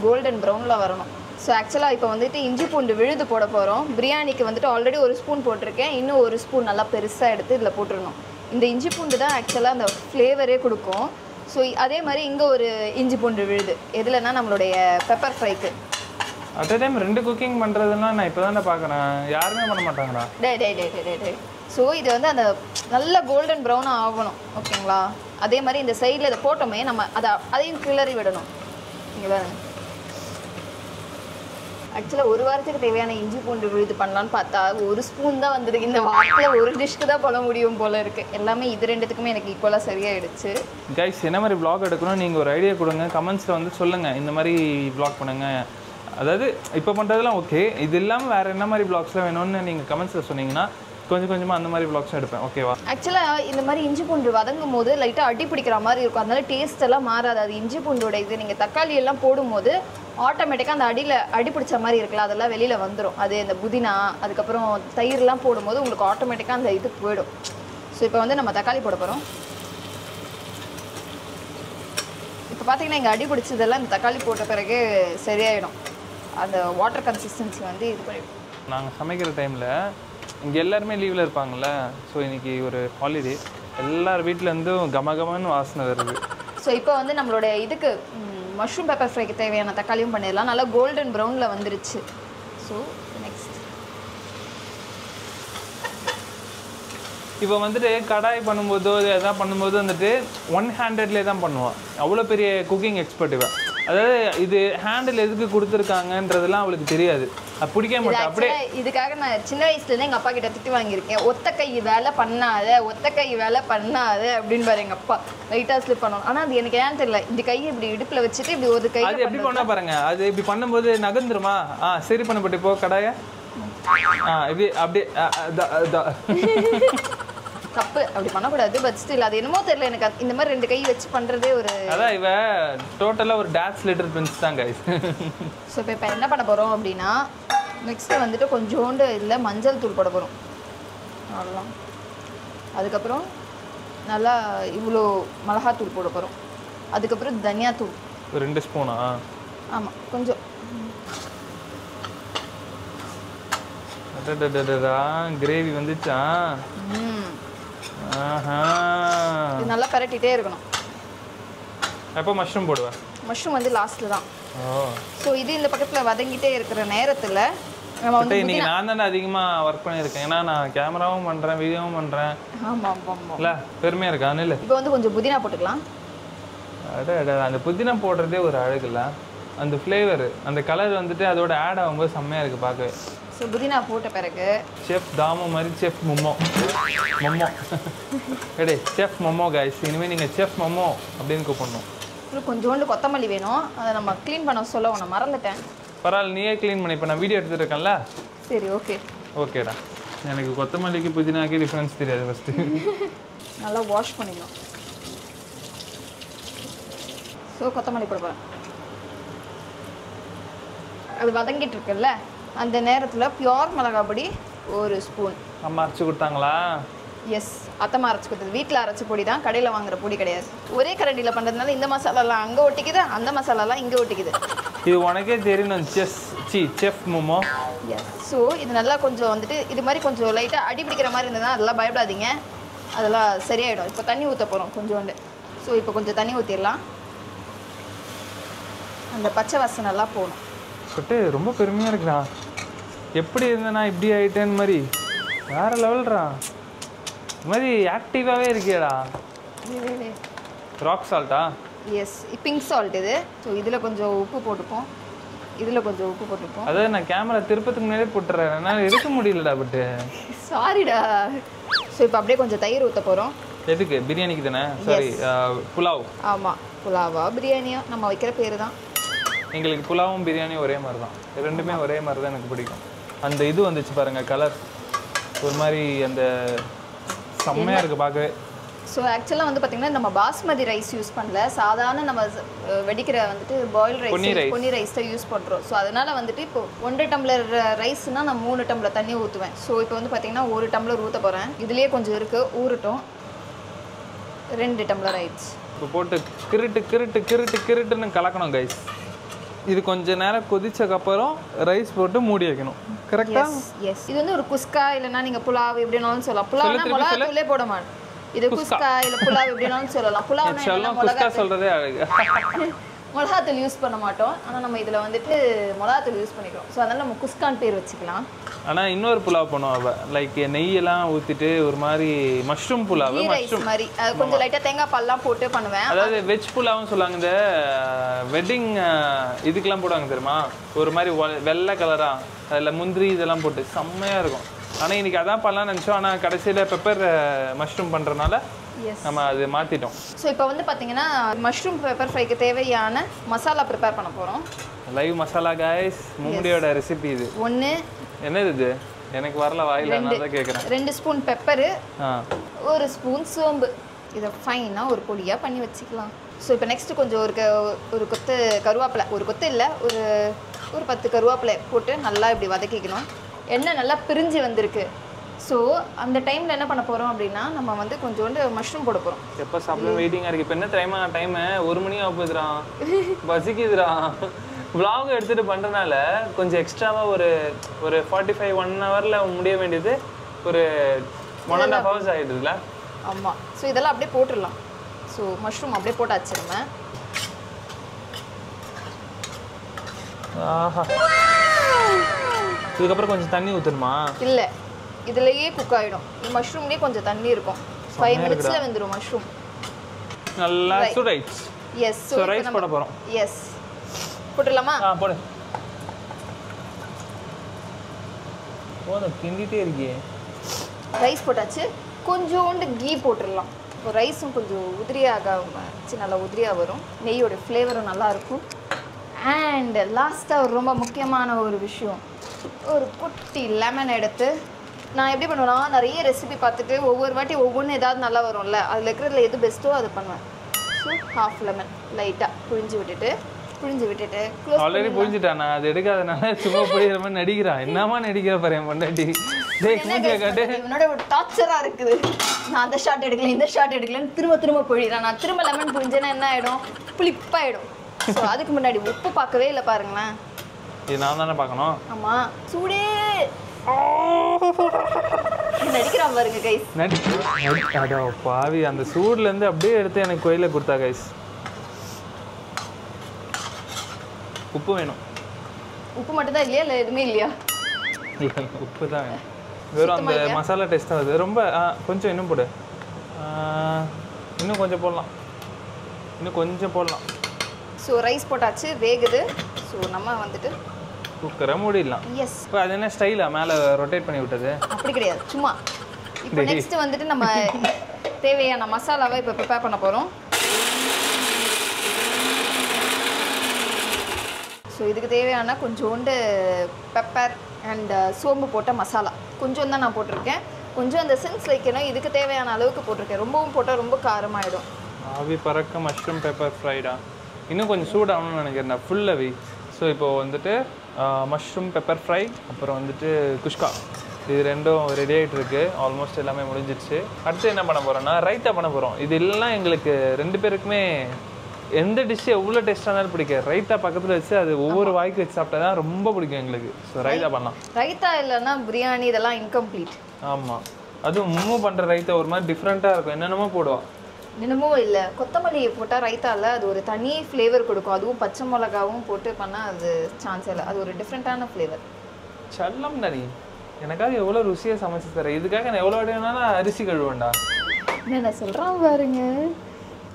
கோல்டன் ப்ரௌனில் வரணும். ஸோ ஆக்சுவலாக இப்போ வந்துட்டு இஞ்சி பூண்டு விழுது போட போகிறோம். பிரியாணிக்கு வந்துட்டு ஆல்ரெடி 1 ஸ்பூன் போட்டிருக்கேன், இன்னும் 1 ஸ்பூன் நல்லா பெருசாக எடுத்து இதில் போட்டுடணும். இந்த இஞ்சி பூண்டு தான் ஆக்சுவலாக அந்த ஃப்ளேவரே கொடுக்கும். ஸோ அதே மாதிரி இங்கே ஒரு இஞ்சி பூண்டு விழுது எதுலன்னா நம்மளுடைய பெப்பர் ஃப்ரைக்கு. அட் டைம் 2 குக்கிங் பண்ணுறதுன்னா நான் இப்போ தானே பார்க்குறேன், யாருமே பண்ண மாட்டாங்கடா. டே. ஸோ இது வந்து அந்த நல்ல கோல்டன் ப்ரௌனாக ஆகணும், ஓகேங்களா? அதே மாதிரி இந்த சைடில் இதை போட்டோமே நம்ம அதையும் கிளறி விடணும். இங்கே பாருங்க, ஆக்சுவலாக 1 வாரத்துக்கு தேவையான இஞ்சி பூண்டு விழுது பண்ணலான்னு பார்த்தா 1 ஸ்பூன் தான் வந்திருக்கு. இந்த வாரத்தில் 1 டிஷ்க்கு தான் பண்ண முடியும் போல இருக்குது. எல்லாமே இது 2த்துக்குமே எனக்கு ஈக்குவலாக சரியாயிடுச்சு. கைஸ், என்ன மாதிரி vlog எடுக்கணும் நீங்கள் ஒரு ஐடியா கொடுங்க, கமெண்ட்ஸில் வந்து சொல்லுங்கள். இந்த மாதிரி vlog பண்ணுங்கள், அதாவது இப்போ பண்ணுறதுலாம் ஓகே, இது இல்லாமல் வேறு என்ன மாதிரி vlogsலாம் வேணும்னு நீங்கள் கமெண்ட்ஸில் சொன்னீங்கன்னா கொஞ்சம் கொஞ்சமாக அந்த மாதிரி vlogsம் எடுப்பேன், ஓகேவா? ஆக்சுவலாக இந்த மாதிரி இஞ்சி பூண்டு வதங்கும் போது லைட்டாக அடி பிடிக்கிற மாதிரி இருக்கும், அதனால டேஸ்ட் எல்லாம் மாறாது. அது இஞ்சி பூண்டோட இது. நீங்கள் தக்காளி எல்லாம் போடும்போது ஆட்டோமேட்டிக்காக அந்த அடி பிடிச்ச மாதிரி இருக்குல்ல, அதெல்லாம் வெளியில் வந்துடும். அது இந்த புதினா, அதுக்கப்புறம் தயிர்லாம் போடும்போது உங்களுக்கு ஆட்டோமேட்டிக்காக அந்த இது போயிடும். ஸோ இப்போ வந்து நம்ம தக்காளி போட போகிறோம். இப்போ பார்த்தீங்கன்னா இங்கே அடி பிடிச்சதெல்லாம் இந்த தக்காளி போட்ட பிறகு சரியாயிடும். அந்த வாட்டர் கன்சிஸ்டன்சி வந்து இது பண்ணிடும். நாங்கள் சமைக்கிற டைமில் இங்கே எல்லாருமே லீவில் இருப்பாங்கள்ல, ஸோ இன்றைக்கி ஒரு ஹாலிடே, எல்லார் வீட்டிலேருந்தும் கமகமன்னு வாசனை வருது. ஸோ இப்போ வந்து நம்மளோட இதுக்கு மஷ்ரூம் பெப்பர் ஃப்ரைக்கு தேவையான தக்காளியும் பண்ணிடலாம். நல்லா கோல்டன் ப்ரௌனில் வந்துருச்சு. ஸோ நெக்ஸ்ட் இப்போ வந்துட்டு கடாய் பண்ணும்போதோ எதாவது பண்ணும்போது வந்துட்டு 1 ஹேண்டட்லேயே தான் பண்ணுவான். அவ்வளோ பெரிய குக்கிங் எக்ஸ்பர்ட் இவன். அதாவது இது ஹேண்டில் எதுக்கு கொடுத்துருக்காங்கன்றதுலாம் அவளுக்கு தெரியாது, அது பிடிக்க மாட்டேன். அப்படியே இதுக்காக நான் சின்ன வயசுலேருந்து எங்கள் அப்பா கிட்ட திட்டு வாங்கியிருக்கேன். ஒத்த கை வேலை பண்ணாத, ஒத்த கை வேலை பண்ணாத அப்படின்னு பாரு எங்கள் அப்பா. லைட்டாக ஸ்லிப் பண்ணணும். ஆனால் அது எனக்கு ஏன்னு தெரியல, இந்த கையை இப்படி இடுப்பில் வச்சுட்டு இப்படி ஒரு கை அது எப்படி பண்ணா பாருங்க, அது இப்படி பண்ணும்போது நகர்ந்துருமா? சரி பண்ணப்பட்டு இப்போ கடாயை இப்படி அப்படியே தப்பு, அப்படி பண்ணக்கூடாது. பட் ஸ்டில் அது என்னமோ தெரியல எனக்கு, இந்த மாதிரி 2 கை வச்சு பண்ணுறதே ஒரு அதான் இவ டோட்டலாக ஒரு டான்ஸ் லிட்டில் பிரின்ஸ் தான் கைஸ். ஸோ இப்போ என்ன பண்ண போகிறோம் அப்படின்னா, நெக்ஸ்ட்டு வந்துட்டு கொஞ்சோண்டு இதில் மஞ்சள் தூள் போட போகிறோம், அவ்வளோதான். அதுக்கப்புறம் நல்லா இவ்வளோ மிளகாத்தூள் போட போகிறோம். அதுக்கப்புறம் தனியாத்தூள் ஒரு 2 ஸ்பூனா? ஆமாம், கொஞ்சம். கிரேவி வந்துச்சா? இது நல்லா பரட்டிகிட்டே இருக்கணும். எப்போ மஷ்ரூம் போடுவேன்? மஷ்ரூம் வந்து லாஸ்ட்டில் தான். ஸோ இது இந்த பக்கத்தில் வதங்கிட்டே இருக்கிற நேரத்தில் நம்ம வந்து இன்னைக்கு நான் தானே அதிகமாக ஒர்க் பண்ணியிருக்கேன், ஏன்னா நான் கேமராவும் பண்ணுறேன், வீடியோவும் பண்ணுறேன். ஆமாம் ஆமாம், இல்லை பெருமையாக இருக்கா? இல்லை இப்போ வந்து கொஞ்சம் புதினா போட்டுக்கலாம். அந்த புதினா போடுறதே ஒரு அழகு இல்லை, அந்த ஃப்ளேவர், அந்த கலர் வந்துட்டு அதோட ஆட் ஆகும்போது செம்மையாக இருக்குது பார்க்கவே. ஸோ புதினா போட்ட பிறகு செஃப் தாமோ மாதிரி செஃப் மொம்மோ எடே செஃப் மொம்மோ கைஸ், இனிமேல் நீங்கள் செஃப் மொம்மோ அப்படின்னு கூப்பிடணும். கொஞ்சோண்டு கொத்தமல்லி வேணும், அதை நம்ம க்ளீன் பண்ண சொல்ல உன்னை மறந்துட்டேன். பரவாயில்ல, நீயே க்ளீன் பண்ணி, இப்போ நான் வீடியோ எடுத்துகிட்டு இருக்கேன்ல. சரி ஓகே ஓகேடா. எனக்கு கொத்தமல்லிக்கு புதினாக்கே டிஃப்ரென்ஸ் தெரியாது. ஃபஸ்ட்டு நல்லா வாஷ் பண்ணிடணும். ஸோ கொத்தமல்லி போட போகிறேன். அது வதங்கிட்டு இருக்குல்ல, அந்த நேரத்தில் பியோர் மிளகாய் பொடி 1 ஸ்பூன். அம்மா அரைச்சி கொடுத்தாங்களா? எஸ், அத்தம்மா அரைச்சி கொடுத்தது. வீட்டில் அரைச்ச பொடி தான், கடையில் வாங்குற பொடி கிடையாது. ஒரே கரண்டியில் பண்ணுறதுனால இந்த மசாலாலாம் அங்கே ஒட்டிக்குது, அந்த மசாலாலாம் இங்கே ஒட்டிக்குது. இது உனக்கே தெரியணும் செஃப் மொமோ. எஸ். ஸோ இது நல்லா கொஞ்சம் வந்துட்டு இது மாதிரி கொஞ்சம் லைட்டாக அடி பிடிக்கிற மாதிரி இருந்ததுன்னா அதெல்லாம் பயப்படாதீங்க, அதெல்லாம் சரியாயிடும். இப்போ தண்ணி ஊற்ற போகிறோம் கொஞ்சோண்டு. ஸோ இப்போ கொஞ்சம் தண்ணி ஊற்றிடலாம், அந்த பச்சை வாசனை எல்லாம் போகணும். சொல்லிட்டு ரொம்ப பெருமையாக இருக்குடா, எப்படி இருந்தேன்னா இப்படி ஆகிட்டேன்னு மாதிரி வேறு லெவல்ரா, இது மாதிரி ஆக்டிவாகவே இருக்கியடா. ராக் சால்ட்டா? எஸ், பிங்க் சால்ட் இது. ஸோ இதில் கொஞ்சம் உப்பு போட்டுப்போம். இதில் கொஞ்சம் உப்பு போட்டுப்போம். அதாவது நான் கேமரா திருப்பத்துக்கு முன்னாடியே போட்டுறேன், என்னால் எடுக்க முடியலடா. பட்டு சாரிடா. ஸோ இப்போ அப்படியே கொஞ்சம் தயிர் ஊற்ற போகிறோம். எதுக்கு? பிரியாணிக்கு தானே? சாரி, புலாவ். ஆமாம், புலாவா பிரியாணியா நம்ம வைக்கிற பேர் தான். எங்களுக்கு புலாவும் பிரியாணியும் ஒரே மாதிரி தான், ரெண்டுமே ஒரே மாதிரி தான் எனக்கு பிடிக்கும். அந்த இது வந்துச்சு பாருங்கள், கலர் ஒரு மாதிரி அந்த செம்மையாக இருக்குது பார்க்கவே. ஸோ ஆக்சுவலாக வந்து பார்த்தீங்கன்னா நம்ம பாஸ்மதி ரைஸ் யூஸ் பண்ணல, சாதாரண நம்ம வெடிக்கிற வந்துட்டு பாயில் ரைஸ், பொன்னி ரைஸ் தான் யூஸ் பண்ணுறோம். ஸோ அதனால் வந்துட்டு இப்போ 1 டம்ளர் ரைஸ்னால் நான் 3 டம்ளர் தண்ணி ஊற்றுவேன். ஸோ இப்போ வந்து பார்த்தீங்கன்னா 1 டம்ளர் ஊற்ற போகிறேன். இதுலேயே கொஞ்சம் இருக்குது, ஊறட்டும். 2 டம்ளர் ஆயிடுச்சு. இப்போ போட்டு கிருட்டுன்னு கலக்கணும் கைஸ். இது கொஞ்ச நேரம் கொதிச்சக்கப்புறம் ரைஸ் போட்டு மூடி வைக்கணும். கரெக்டா? எஸ். இது வந்து ஒரு குஸ்கா இல்லைன்னா நீங்கள் புலாவ் எப்படினாலும் சொல்லலாம். புலாவ்னா மிளகாத்தூளே போட மாட்டேன். இது குஸ்கா இல்ல புலாவ் எப்படினாலும் சொல்லலாம். புலாவ்னா குஸ்கா சொல்றதே அழகு. மிளகாத்தூள் யூஸ் பண்ண மாட்டோம், ஆனால் நம்ம இதில் வந்துட்டு மிளகாத்தூள் யூஸ் பண்ணிக்கிறோம். ஸோ அதனால நம்ம குஸ்கான் பேர் வச்சுக்கலாம். ஆனால் இன்னொரு புலாவ் பண்ணுவோம் அவ, லைக் நெய்யெல்லாம் ஊற்றிட்டு ஒரு மாதிரி மஷ்ரூம் புலாவ், மஷ்ரூம் மாதிரி கொஞ்சம் லைட்டாக தேங்காய் பால்லாம் போட்டு பண்ணுவேன். அதாவது வெஜ் புலாவ்னு சொல்லுவாங்க. இந்த வெட்டிங் இதுக்கெல்லாம் போடுவாங்க தெரியுமா, ஒரு மாதிரி வெள்ளை கலரா, அதில் முந்திரி இதெல்லாம் போட்டு செம்மையாக இருக்கும். ஆனால் இன்னைக்கு அதான் பண்ணலாம்னு நினச்சோம், ஆனால் கடைசியில் பெப்பர் மஷ்ரூம் பண்ணுறதுனால நம்ம அது மாற்றிட்டோம். ஸோ இப்போ வந்து பார்த்தீங்கன்னா மஷ்ரூம் பெப்பர் ஃப்ரைக்கு தேவையான மசாலா ப்ரிப்பேர் பண்ண போகிறோம். லைவ் மசாலா கைஸ், மும்முடியோட ரெசிபி இது. என்னது இது? எனக்கு வரல வாயில, நான் தான் கேட்குறேன். 2 ஸ்பூன் பெப்பரு, 1 ஸ்பூன் சோம்பு. இதை ஃபைனாக ஒரு பொடியாக பண்ணி வச்சுக்கலாம். ஸோ இப்போ நெக்ஸ்ட்டு கொஞ்சம் ஒரு கொத்து கருவேப்பிலை, ஒரு கொத்து இல்லை, ஒரு 10 கருவேப்பிலை போட்டு நல்லா இப்படி வதக்கிக்கணும். எண்ணெய் நல்லா பிரிஞ்சு வந்திருக்கு. ஸோ அந்த டைமில் என்ன பண்ண போகிறோம் அப்படின்னா நம்ம வந்து கொஞ்சோண்டு மஷ்ரூம் போட போகிறோம். எப்போ சாப்பிட வெயிட்டிங்காக இருக்குது. இப்போ என்ன டைமு 1 மணி ஆகுதுடா, பசிக்குதுடா. vlog எடுத்துகிட்டு பண்ணுறதுனால கொஞ்சம் எக்ஸ்ட்ராவாக ஒரு 45-1 ஹவரில் முடிய வேண்டியது ஒரு 1.5 hours ஆகிடுதுல. ஆமாம். ஸோ இதெல்லாம் அப்படியே போட்டுடலாம். ஸோ மஷ்ரூம் அப்படியே போட்டாச்சு நம்ம. ஆஹா, இதுக்கப்புறம் கொஞ்சம் தண்ணி ஊற்றணுமா? இல்லை, இதுலேயே குக் ஆகிடும். மஷ்ரூம்லேயே கொஞ்சம் தண்ணி இருக்கும். 5 minutesல வந்துடும் மஷ்ரூம். நல்லா சுரைட்ஸ். எஸ். ஸோ ரைஸ் போட போகிறோம். எஸ், போட்டுடலாமா? போடு. போதும், கிண்டிகிட்டே இருக்கியே. ரைஸ் போட்டாச்சு. கொஞ்சோண்டு கீ போட்டுடலாம். இப்போ ரைஸும் கொஞ்சம் உதிரியாக நல்லா உதிரியாக வரும். நெய்யோட ஃப்ளேவரும் நல்லாயிருக்கும். அண்ட் லாஸ்ட்டாக ரொம்ப முக்கியமான ஒரு விஷயம், ஒரு குட்டி லெமன் எடுத்து நான் எப்படி பண்ணுவேன்னா, நிறைய ரெசிபி பார்த்துட்டு ஒவ்வொரு வாட்டி ஒவ்வொன்று ஏதாவது நல்லா வரும்ல, அதில் இருக்கிறதுல எது பெஸ்ட்டோ அது பண்ணுவேன். ஸோ ½ லெமன் லைட்டாக புழிஞ்சு விட்டுட்டு ஆல்ரெடி புரிஞ்சுட்டேன். நான் அது எடுக்காதனால சும்மா புரியுற மாதிரி நடிக்கிறான். என்னமா நடிக்கிற பாரு என் பொண்டாட்டி. என்னோட ஒரு டார்ச்சரா இருக்குது. நான் அந்த ஷாட் எடுக்கல, இந்த ஷாட் எடுக்கலன்னு திரும்ப புழிறேன். நான் திரும்ப லெமன் புழிஞ்சேன்னா என்ன ஆகிடும்? புளிப்பாயிடும். ஸோ அதுக்கு முன்னாடி உப்பு பார்க்கவே இல்லை பாருங்களேன். இது நான் தானே பார்க்கணும். ஆமாம். சூடே நடிக்கிறான் பாருங்க கைஸ். பாவி, அந்த சூடுலேருந்து அப்படியே எடுத்து எனக்கு கோயில கொடுத்தா கைஸ். உப்பு வேணும். உப்பு மட்டும் தான் இல்லையா, இல்லை எதுவுமே இல்லையா? உப்பு தான் வேணும். வெறும் அந்த மசாலா டேஸ்ட் ஆகுது ரொம்ப. கொஞ்சம் இன்னும் போடு. இன்னும் கொஞ்சம் போடலாம். ஸோ ரைஸ் போட்டாச்சு, வேகுது. ஸோ நம்ம வந்துட்டு குக்கரை மூடிடலாம். எஸ். இப்போ அது என்ன ஸ்டைலா மேலே ரொட்டேட் பண்ணி விட்டது? அப்படி கிடையாது, சும்மா. இப்போ நெக்ஸ்ட் வந்துட்டு நம்ம தேவையான மசாலாவை இப்போ ப்ரிப்பேர் பண்ண போகிறோம். ஸோ இதுக்கு தேவையான கொஞ்சோண்டு பெப்பர் அண்ட் சோம்பு போட்ட மசாலா கொஞ்சம் தான் நான் போட்டிருக்கேன். கொஞ்சம் அந்த சென்ஸ் வைக்கணும், இதுக்கு தேவையான அளவுக்கு போட்டிருக்கேன். ரொம்பவும் போட்டால் ரொம்ப காரமாயிடும். ஆவி பறக்க மஷ்ரூம் பெப்பர் ஃப்ரைடா. இன்னும் கொஞ்சம் சூடாகணும்னு நினைக்கிறேன், ஃபுல்லாகவே. ஸோ இப்போ வந்துட்டு மஷ்ரூம் பெப்பர் ஃப்ரை, அப்புறம் வந்துட்டு குஷ்கா, இது ரெண்டும் ரெடி ஆகிட்டு இருக்கு. ஆல்மோஸ்ட் எல்லாமே முடிஞ்சிடுச்சு. அடுத்து என்ன பண்ண போகிறோம்னா ரைத்தா பண்ண போகிறோம். இது எல்லாம் எங்களுக்கு 2 பேருக்குமே எந்த டிஷ் எவ்வளோ டேஸ்ட்டாக இருந்தாலும் பிடிக்கும். ரைத்தா பக்கத்தில் வச்சு அது ஒவ்வொரு வாய்க்கு வச்சு சாப்பிட்டா தான் ரொம்ப பிடிக்கும் எங்களுக்கு. ஸோ ரைத்தா பண்ணலாம். ரைத்தா இல்லைன்னா பிரியாணி இதெல்லாம் இன்கம்ப்ளீட். ஆமாம், அதுவும் மும்மு பண்ணுற ரைத்தா ஒரு மாதிரி டிஃப்ரெண்ட்டாக இருக்கும். என்னென்னமோ போடுவோம். என்னமோ இல்லை, கொத்தமல்லி போட்டால் ரைத்தாவில் அது ஒரு தனி ஃப்ளேவர் கொடுக்கும். அதுவும் பச்சை மிளகாவும் போட்டு பண்ணால் அது சான்ஸ் இல்லை. அது ஒரு டிஃப்ரெண்ட்டான ஃப்ளேவர். சல்லம் நரி, எனக்காக எவ்வளோ ருசியாக சமைச்சு தரேன். இதுக்காக நான் எவ்வளோ வேணாலும் அரிசி கழுவேண்டா. என்ன சொல்கிறான் பாருங்க.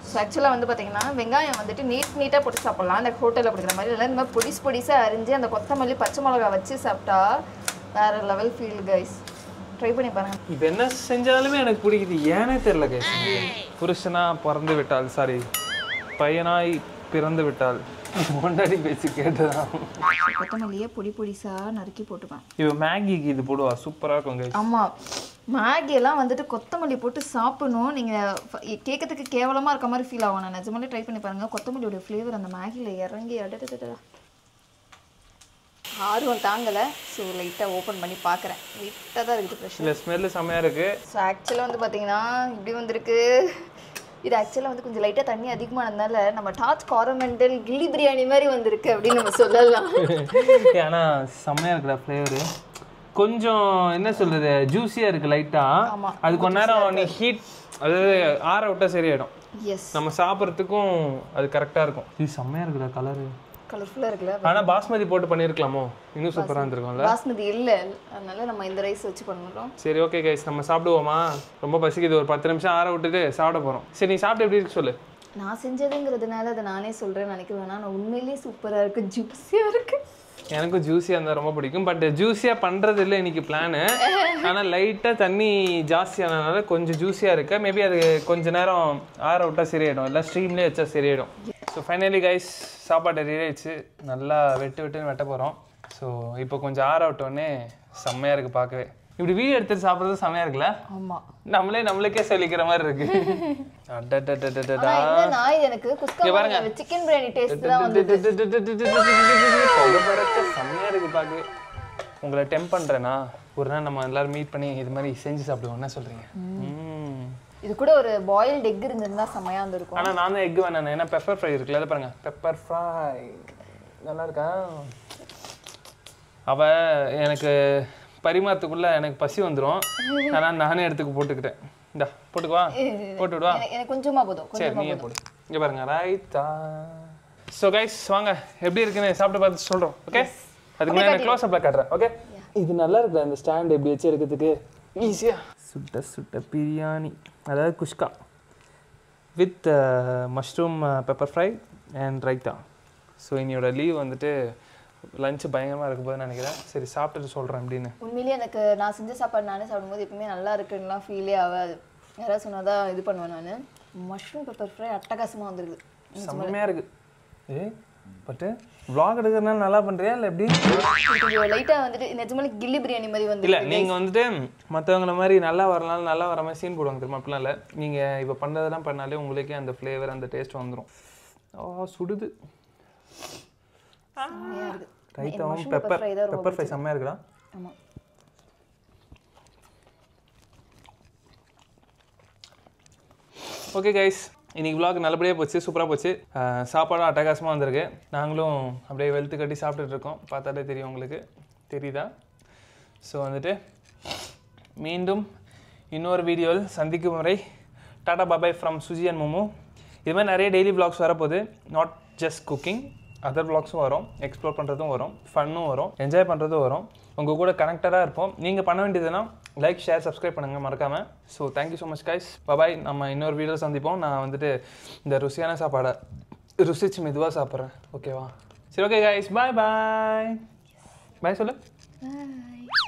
ஸோ ஆக்சுவலாக வந்து பார்த்தீங்கன்னா வெங்காயம் வந்துட்டு நீட்டாக போட்டு சாப்பிட்லாம் அந்த ஹோட்டலில் கொடுக்குற மாதிரி இல்லை இந்த மாதிரி பொடிசாக அரிஞ்சு அந்த கொத்தமல்லி பச்சை மிளகா வச்சு சாப்பிட்டா வேறு லெவல் ஃபீல் கைஸ். ட்ரை பண்ணி பாருங்க. இது என்ன செஞ்சாலுமே எனக்கு பிடிக்குது, ஏனே தெரியல கைஸ். புருஷனா பிறந்து விட்டால், சாரி பையனாய் பிறந்து விட்டால் முன்னாடி பேசி கேட்டுதான். கொத்தமல்லியே பொடிசாக நறுக்கி போட்டுப்பேன். இவ மேகிக்கு இது போடுவா, சூப்பராக இருக்கும் கைஸ். ஆமாம், மேகியெல்லாம் வந்துட்டு கொத்தமல்லி போட்டு சாப்பிடணும். நீங்கள் கேட்கறதுக்கு கேவலமாக இருக்க மாதிரி ஃபீல் ஆகும். நான் நிஜமாலே ட்ரை பண்ணி பாருங்கள். கொத்தமல்லியோட ஃப்ளேவர் அந்த மேகியில் இறங்கி அடடா ஆர்வம் தாங்கலை. ஸோ லைட்டாக ஓப்பன் பண்ணி பார்க்குறேன். லைட்டாக தான் இருக்குது ஃப்ரெஷ். இல்லை ஸ்மெல்லு செம்மையாக இருக்குது. ஸோ ஆக்சுவலாக வந்து பார்த்தீங்கன்னா இப்படி வந்திருக்கு. இது ஆக்சுவலாக வந்து கொஞ்சம் லைட்டாக தண்ணி அதிகமானதுனால நம்ம டாச் காரமெண்டல் கில்லி பிரியாணி மாதிரி வந்திருக்கு அப்படின்னு நம்ம சொல்லலாம். ஏன்னா செம்மையாக இருக்குடா ஃப்ளேவரு. கொஞ்சம் என்ன சொல்கிறது, ஜூஸியாக இருக்குது லைட்டாக. அது கொஞ்ச நேரம் நீ ஹீட் அதாவது ஆற விட்டால் சரியாயிடும். எஸ், நம்ம சாப்பிட்றதுக்கும் அது கரெக்டாக இருக்கும். இது செம்மையாக இருக்குடா கலரு, கலர்ஃபுல்லாக இருக்குல்ல. ஆனால் பாஸ்மதி போட்டு பண்ணியிருக்கலாமோ, இன்னும் சூப்பராக இருந்திருக்கும்ல. பாஸ்மதி இல்லை, அதனால நம்ம இந்த ரைஸ் வச்சு பண்ணுறோம். சரி ஓகே கைஸ், நம்ம சாப்பிடுவோமா? ரொம்ப பசிக்குது, ஒரு 10 நிமிஷம் ஆற விட்டுட்டு சாப்பிட போகிறோம். சரி நீ சாப்பிட்டு எப்படி இருக்கு சொல்லு. நான் செஞ்சதுங்கிறதுனால அதை நானே சொல்கிறேன்னு நினைக்க வேணாம். நான் உண்மையிலேயே சூப்பராக இருக்குது, ஜூஸியாக இருக்குது. எனக்கும் ஜூஸியாக இருந்தால் ரொம்ப பிடிக்கும். பட் ஜூஸியாக பண்ணுறது இல்லை இன்னைக்கு பிளானு. ஆனால் லைட்டாக தண்ணி ஜாஸ்தியானதுனால கொஞ்சம் ஜூஸியாக இருக்கு. மேபி அது கொஞ்சம் நேரம் ஆற விட்டால் சரியாயிடும், இல்லை ஸ்ட்ரீம்லேயே வச்சா சரியாயிடும். ஸோ ஃபைனலி கைஸ் சாப்பாடு ரெடி ஆயிடுச்சு. நல்லா வெட்டுன்னு வெட்ட போகிறோம். ஸோ இப்போ கொஞ்சம் ஆற விட்டோடனே செம்மையாக இருக்குது பார்க்கவே. இப்படி வீடியோ எடுத்துட்டு சாப்பிட்றது செம்மையாக இருக்குல்ல? ஆமாம், நம்மளுக்கே சொல்லிக்கிற மாதிரி இருக்கு. எனக்கு சிக்கன் பிரியாணி டேஸ்ட் தான் வந்தது. செம்மையாக இருக்கு பார்க்கவே. உங்களை டெம்ப் பண்ணுறேன்னா ஒரு நாள் நம்ம எல்லாரும் மீட் பண்ணி இது மாதிரி செஞ்சு சாப்பிடுவோம். என்ன சொல்கிறீங்க? இது கூட ஒரு பாயில்டு எக் இருந்திருந்தா செம்மையாக இருந்திருக்கும். ஆனால் நான் தான் எக் வேணாம், ஏன்னா பெப்பர் ஃப்ரை இருக்குல்ல, அதை பாருங்க. பெப்பர் ஃப்ரை நல்லா இருக்கா? அவ எனக்கு பரிமாறத்துக்குள்ள எனக்கு பசி வந்துடும். ஆனால் நானே எடுத்துக்கு போட்டுக்கிட்டேன். இந்தா போட்டுக்குவா, போட்டு விடுவா. எனக்கு கொஞ்சமாக போதும். சரி நீயே போடு. இங்கே பாருங்க ரைத்தா. ஸோ கைஸ் வாங்க எப்படி இருக்குன்னு சாப்பிட்டு பார்த்து சொல்கிறோம். ஓகே, அதுக்கு நான் க்ளோஸ் அப்பில் காட்டுறேன். ஓகே, இது நல்லா இருக்குல்ல இந்த ஸ்டாண்ட் எப்படி வச்சு எடுக்கிறதுக்கு ஈஸியாக. சுட்ட பிரியாணி, அதாவது kuska with mushroom pepper fry and raita. So என்னோட லீவ் வந்துட்டு லஞ்சு பயங்கரமாக இருக்கும் போது நினைக்கிறேன். சரி சாப்பிட்டுட்டு சொல்கிறேன் அப்படின்னு. உண்மையிலேயே எனக்கு நான் செஞ்ச சாப்பாடு நானே சாப்பிடும்போது எப்பவுமே நல்லா இருக்குன்னுலாம் ஃபீலே ஆகாது. யாராவது சொன்னாதான் இது பண்ணுவேன் நான். மஷ்ரூம் பெப்பர் ஃப்ரை அட்டகாசமாக வந்துருக்கு, செம்மையாக இருக்குது. பட்டு vlog எடுக்கிறதுனால நல்லா பண்ணுறியா இல்லை எப்படி? கொஞ்சம் லைட்டாக வந்துட்டு நிஜமாலே கில்லி பிரியாணி மாதிரி வந்து இல்லை நீங்கள் வந்துட்டு மற்றவங்கள மாதிரி நல்லா வரலாம் நல்லா வர மாதிரி சீன் போடுவாங்க தெரியுமா? அப்படிலாம் இல்லை, நீங்கள் இப்போ பண்ணுறதெல்லாம் பண்ணாலே உங்களுக்கே அந்த ஃப்ளேவர் அந்த டேஸ்ட் வந்துடும். சுடுது. ரைத்தாவும் பெப்பர் ஃப்ரை செம்மையாக இருக்குடா. ஆமாம், ஓகே கைஸ், இன்றைக்கி vlog நல்லபடியாக போச்சு, சூப்பராக போச்சு. சாப்பாடும் அட்டகாசமாக வந்திருக்கு. நாங்களும் அப்படியே வெளுத்து கட்டி சாப்பிட்டுட்ருக்கோம். பார்த்தாலே தெரியும் உங்களுக்கு, தெரியுதா? ஸோ வந்துட்டு மீண்டும் இன்னொரு வீடியோவில் சந்திக்கும் வரை டாடா பாபாய் ஃப்ரம் சுஜி அண்ட் மோமோ. இது மாதிரி நிறைய டெய்லி vlogs வரப்போகுது. நாட் ஜஸ்ட் குக்கிங், அதர் vlogsம் வரும், எக்ஸ்ப்ளோர் பண்ணுறதும் வரும், ஃபன்னும் வரும், என்ஜாய் பண்ணுறதும் வரும். உங்கள் கூட கனெக்டடாக இருப்போம். நீங்கள் பண்ண வேண்டியதுன்னா லைக் ஷேர் சப்ஸ்கிரைப் பண்ணுங்கள் மறக்காமல். So thank you so much guys, bye. நம்ம இன்னொரு வீடியோ சந்திப்போம். நான் வந்துட்டு இந்த ருசியான சாப்பாடை ருசிச்சு மெதுவாக சாப்பிட்றேன். ஓகேவா? சரி ஓகே கைஸ், பாய் பாய். பாய் சொல்லு. பாய்.